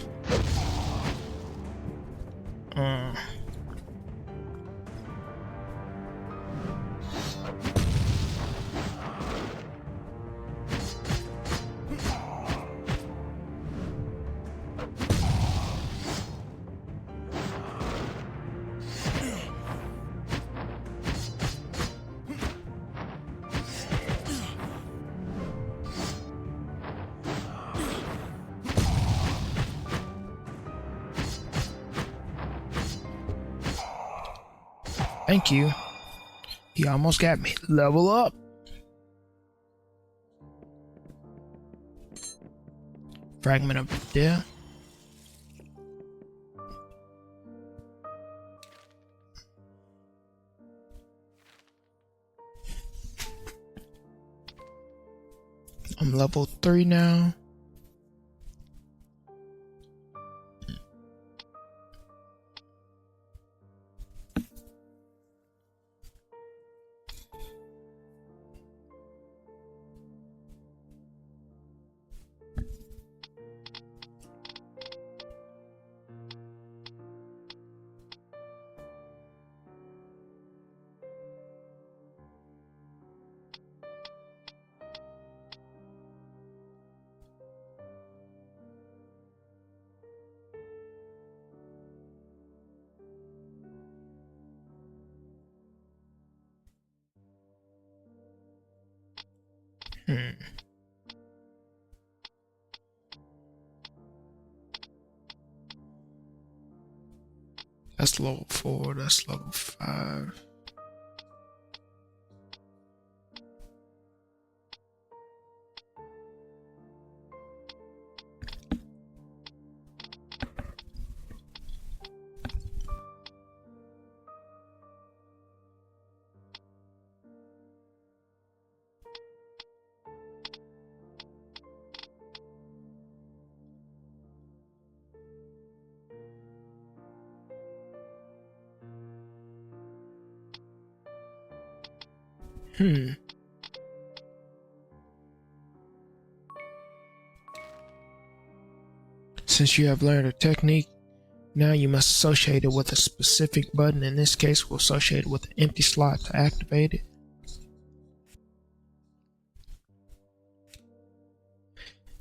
Uh. Thank you. You almost got me. Level up. Fragment of death. I'm level 3 now. That's level 4, that's level 5. Since you have learned a technique, now you must associate it with a specific button. In this case, we'll associate it with an empty slot to activate it.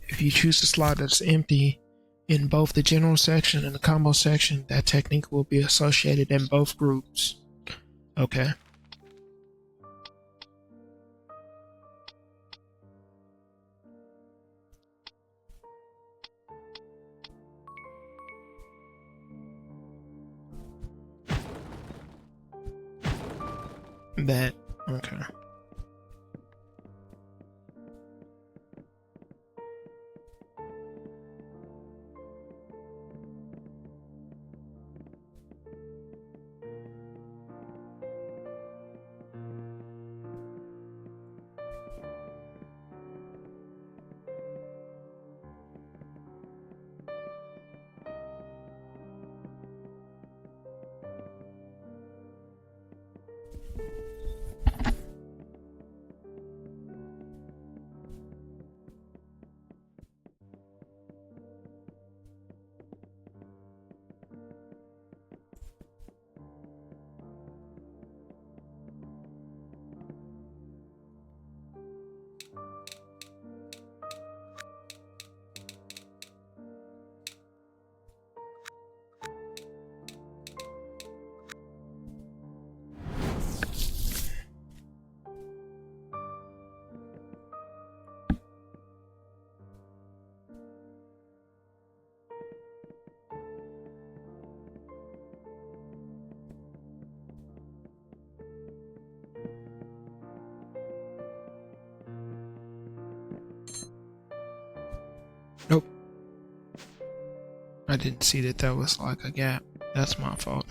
If you choose a slot that's empty in both the general section and the combo section, that technique will be associated in both groups. Okay. That, okay. I didn't see that that was like a gap. That's my fault.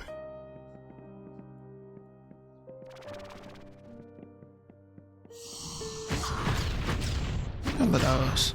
Hell of those.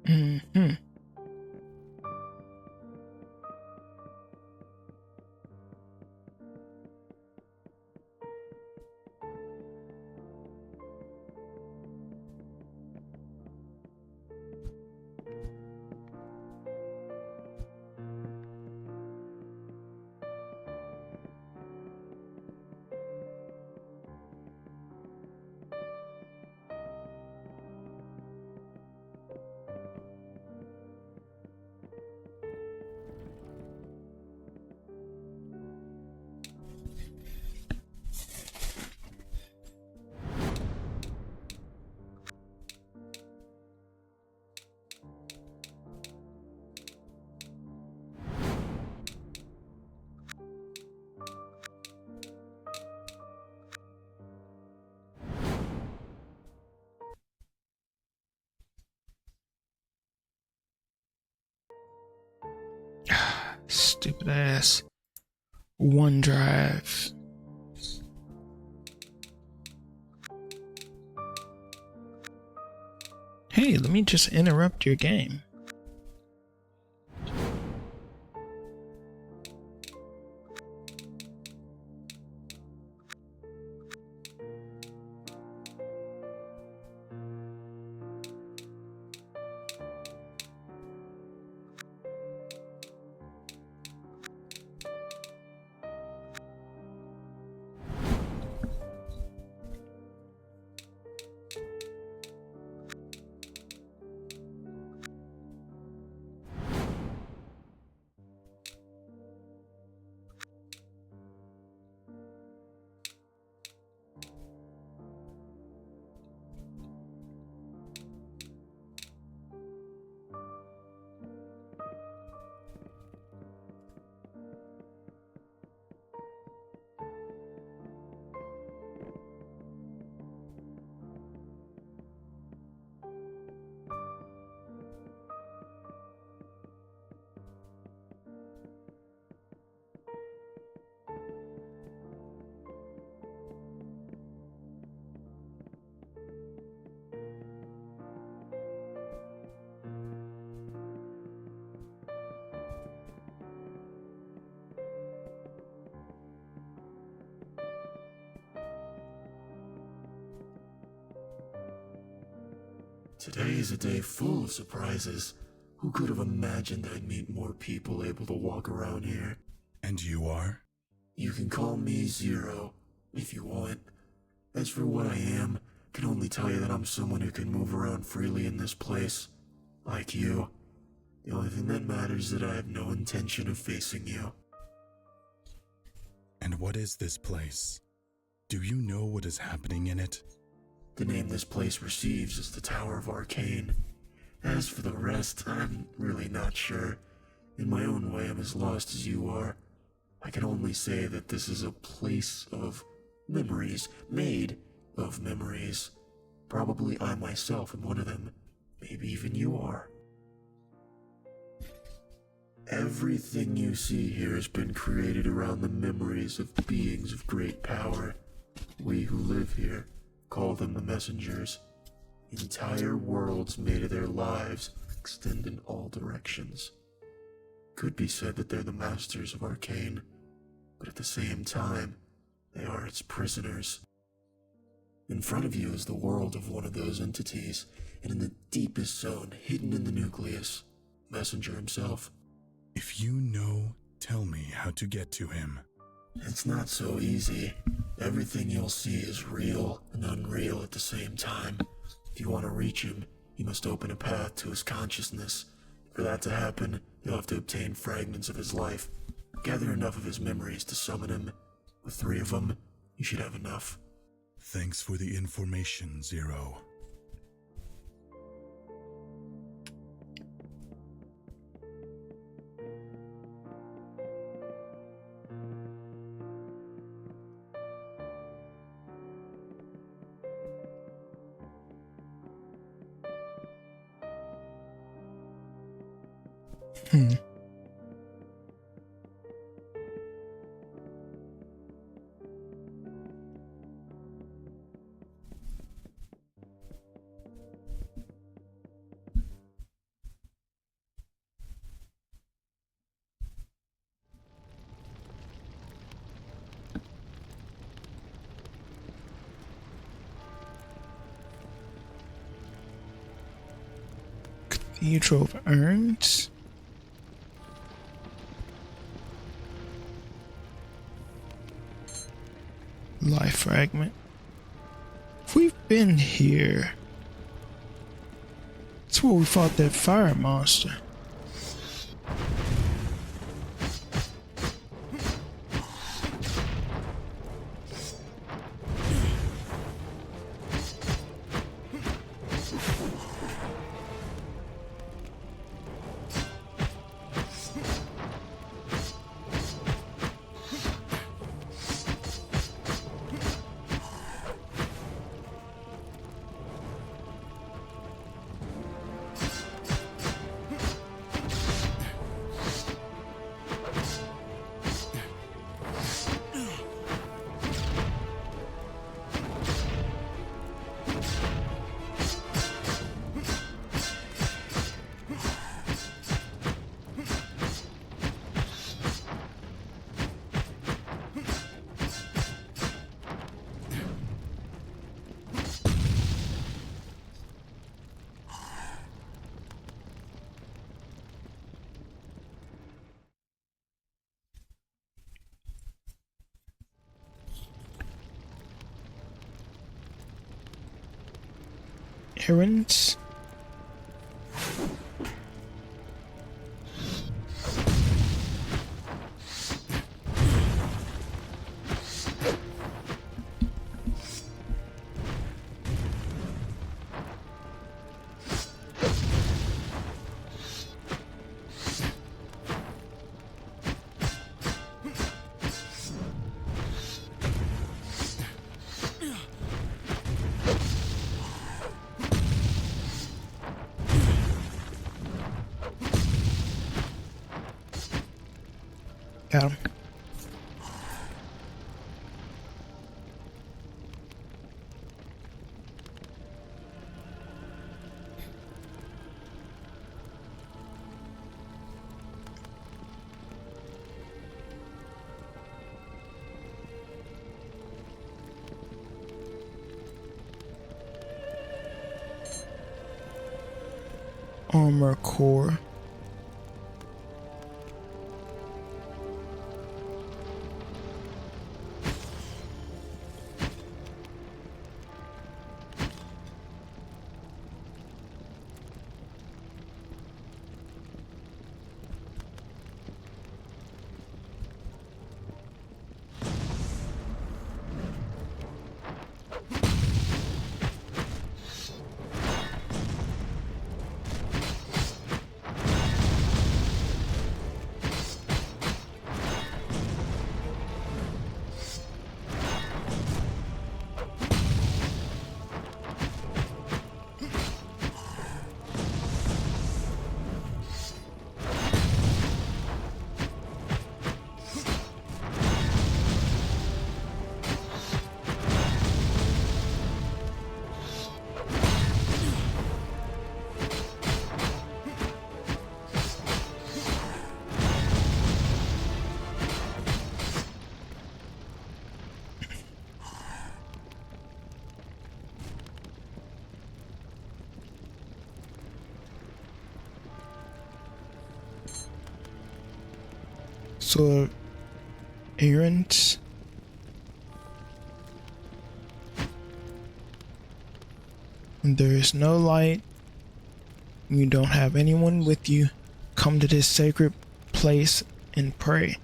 Mm-hmm. Stupid ass OneDrive. Hey, let me just interrupt your game. Today is a day full of surprises. Who could have imagined I'd meet more people able to walk around here? And you are? You can call me Zero, if you want. As for what I am, can only tell you that I'm someone who can move around freely in this place. Like you. The only thing that matters is that I have no intention of facing you. And what is this place? Do you know what is happening in it? The name this place receives is the Tower of Arcane. As for the rest, I'm really not sure. In my own way, I'm as lost as you are. I can only say that this is a place of memories, made of memories. Probably I myself am one of them. Maybe even you are. Everything you see here has been created around the memories of beings of great power. We who live here call them the messengers. Entire worlds made of their lives extend in all directions. Could be said that they're the masters of Arcane, but at the same time, they are its prisoners. In front of you is the world of one of those entities, and in the deepest zone, hidden in the nucleus, Messenger himself. If you know, tell me how to get to him. It's not so easy. Everything you'll see is real and unreal at the same time. If you want to reach him, you must open a path to his consciousness. For that to happen, you'll have to obtain fragments of his life. Gather enough of his memories to summon him. With 3 of them, you should have enough. Thanks for the information, Zero. Cathedral of Urns. Life fragment. If we've been here, it's where we fought that fire monster. Errands. Got him. Armor core. Council of Errands. When there is no light, you don't have anyone with you, come to this sacred place and pray.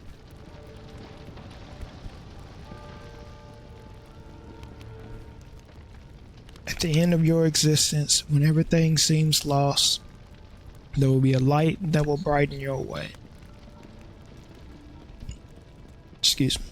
At the end of your existence, when everything seems lost, there will be a light that will brighten your way. Excuse me.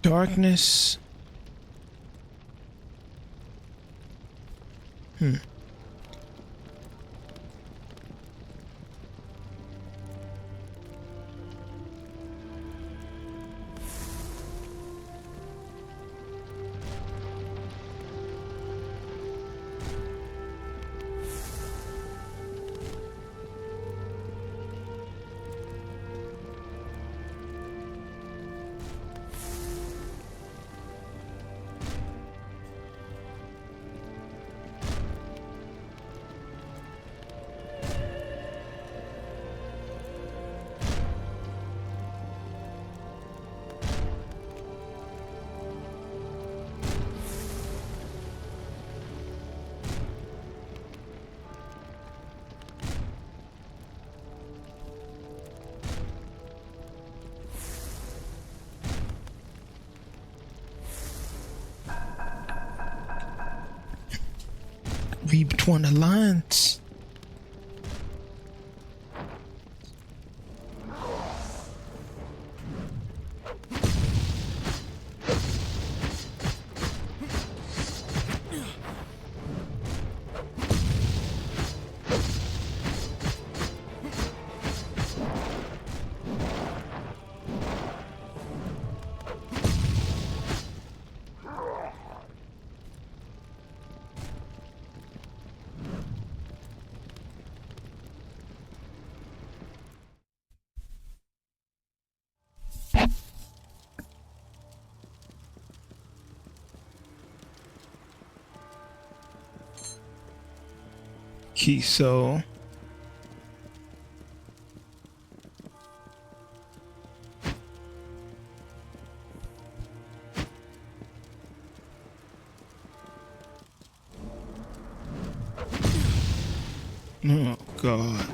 Darkness. Read between the lines. So oh God.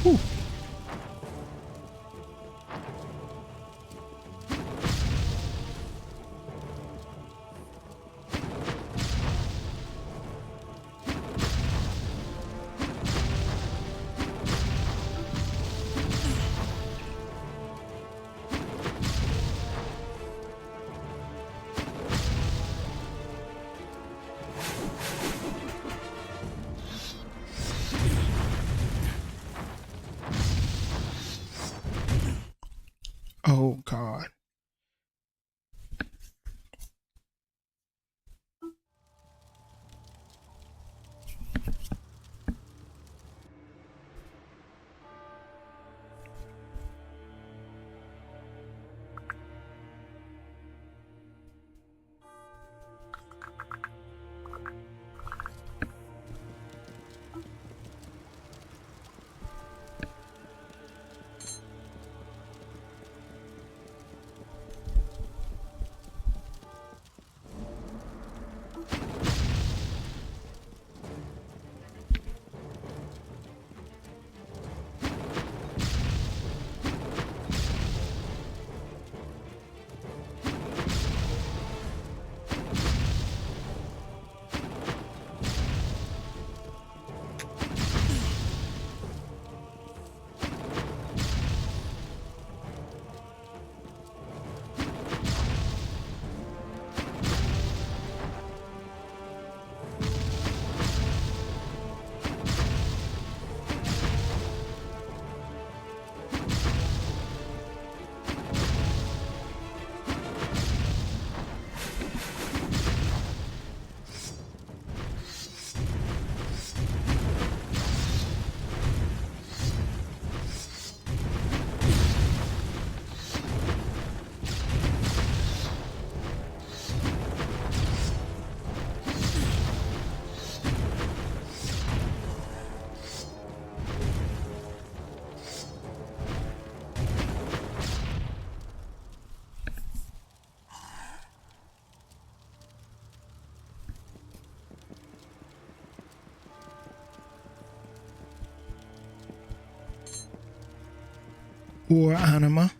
Whew. or Anima.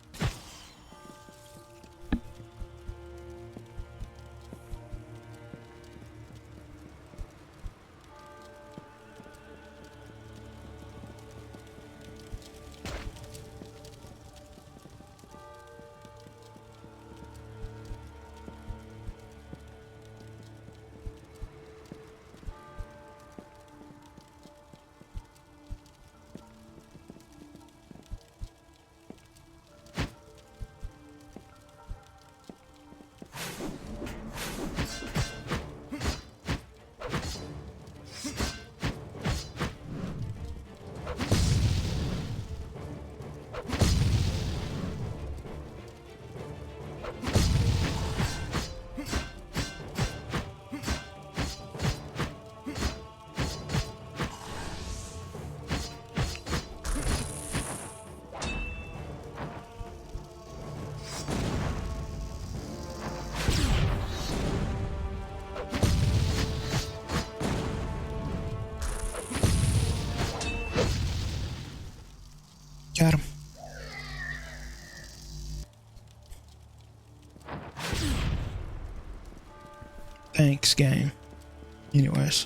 Got him. Thanks, game. Anyways.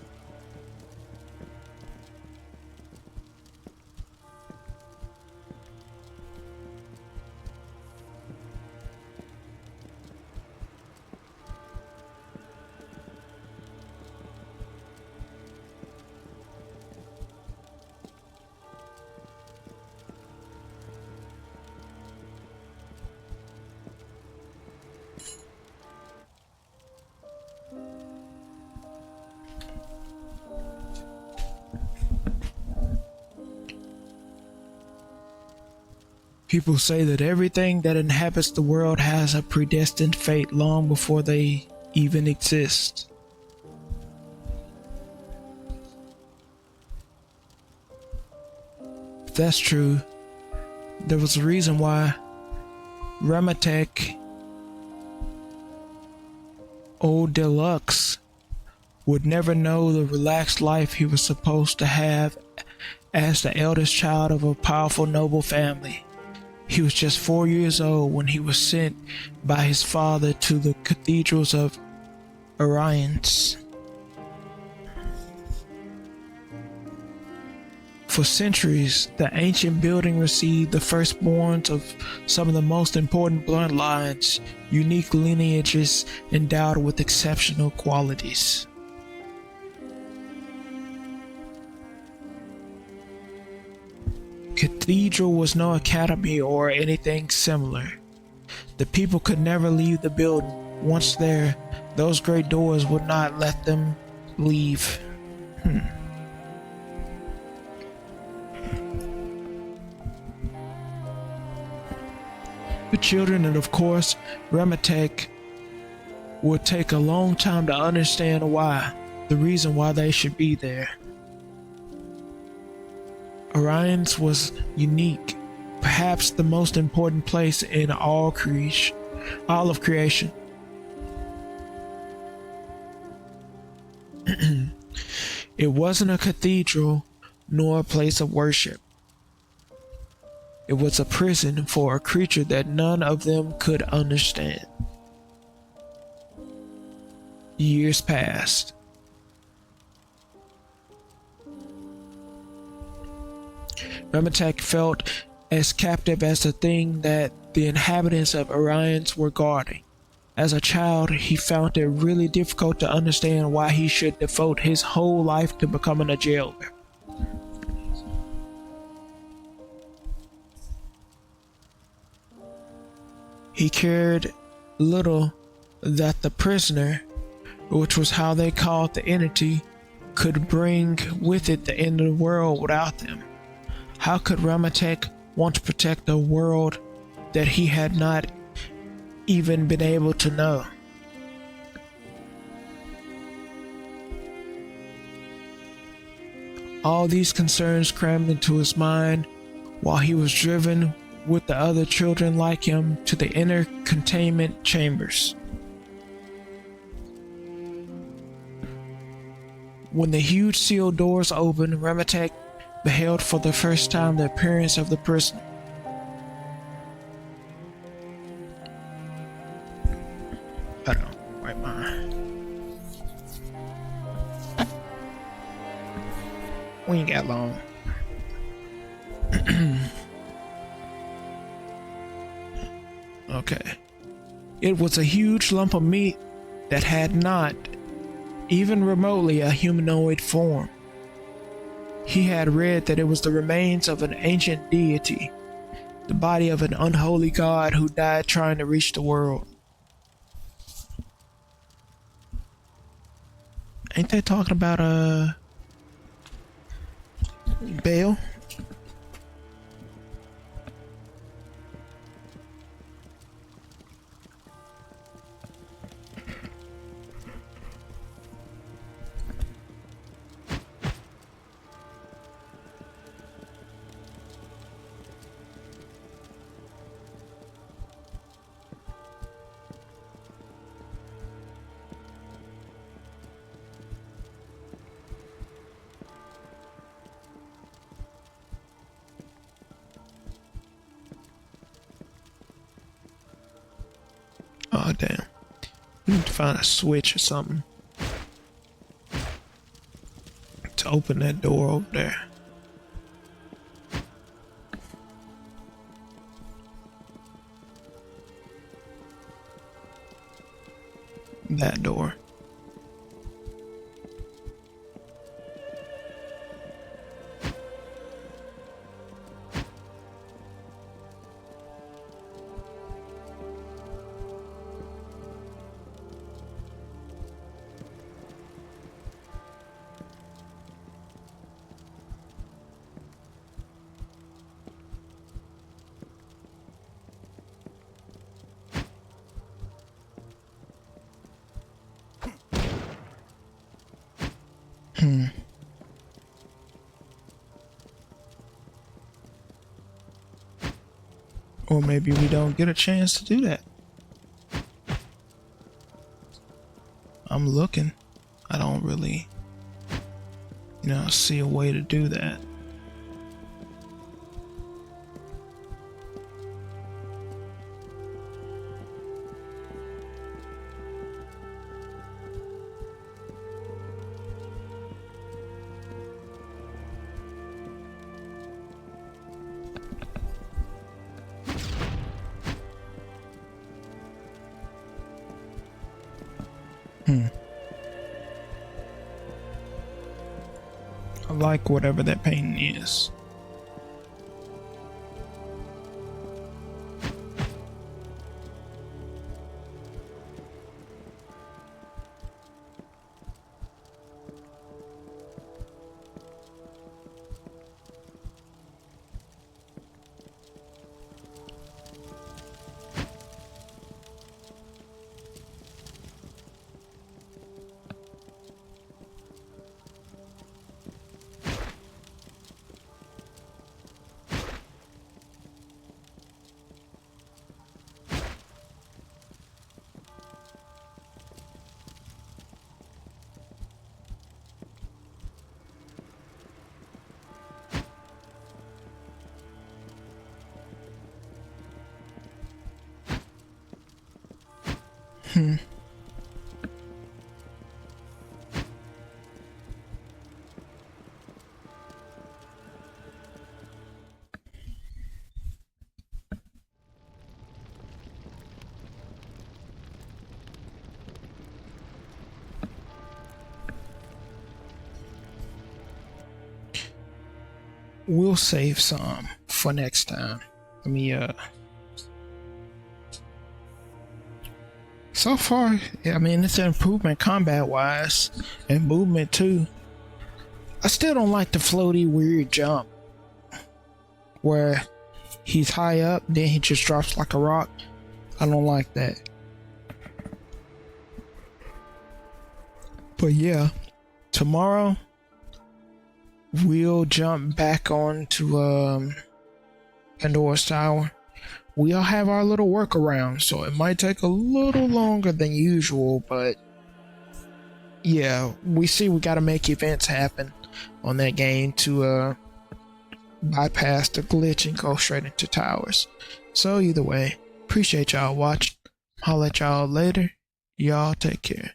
People say that everything that inhabits the world has a predestined fate long before they even exist. If that's true, there was a reason why Ramatek Old Deluxe would never know the relaxed life he was supposed to have as the eldest child of a powerful noble family. He was just 4 years old when he was sent by his father to the cathedrals of Orions. For centuries, the ancient building received the firstborns of some of the most important bloodlines, unique lineages endowed with exceptional qualities. Cathedral was no academy or anything similar. The people could never leave the building. Once there, those great doors would not let them leave. The children, and of course, Ramatek, would take a long time to understand the reason why they should be there. Orion's was unique, perhaps the most important place in all of creation. It wasn't a cathedral nor a place of worship. It was a prison for a creature that none of them could understand. Years passed. Ramatek felt as captive as the thing that the inhabitants of Orion's were guarding. As a child, he found it really difficult to understand why he should devote his whole life to becoming a jailer. He cared little that the prisoner, which was how they called the entity, could bring with it the end of the world without them. How could Ramatek want to protect a world that he had not even been able to know? All these concerns crammed into his mind while he was driven with the other children like him to the inner containment chambers. When the huge sealed doors opened, Ramatek beheld for the first time the appearance of the prisoner. We ain't got long. Okay. It was a huge lump of meat that had not, even remotely, a humanoid form. He had read that it was the remains of an ancient deity, the body of an unholy god who died trying to reach the world. Ain't they talking about Baal? Oh damn. We need to find a switch or something to open that door over there. That door. Or maybe we don't get a chance to do that. I'm looking. I don't really, see a way to do that. I like whatever that painting is. We'll save some for next time. Let me so far, it's an improvement combat wise and movement too. I still don't like the floaty weird jump where he's high up, then he just drops like a rock. I don't like that. But yeah, tomorrow we'll jump back onto Pandora's Tower. We all have our little workaround, so it might take a little longer than usual, but yeah, we gotta make events happen on that game to bypass the glitch and go straight into towers. So either way, appreciate y'all watching. Holla at y'all later. Y'all take care.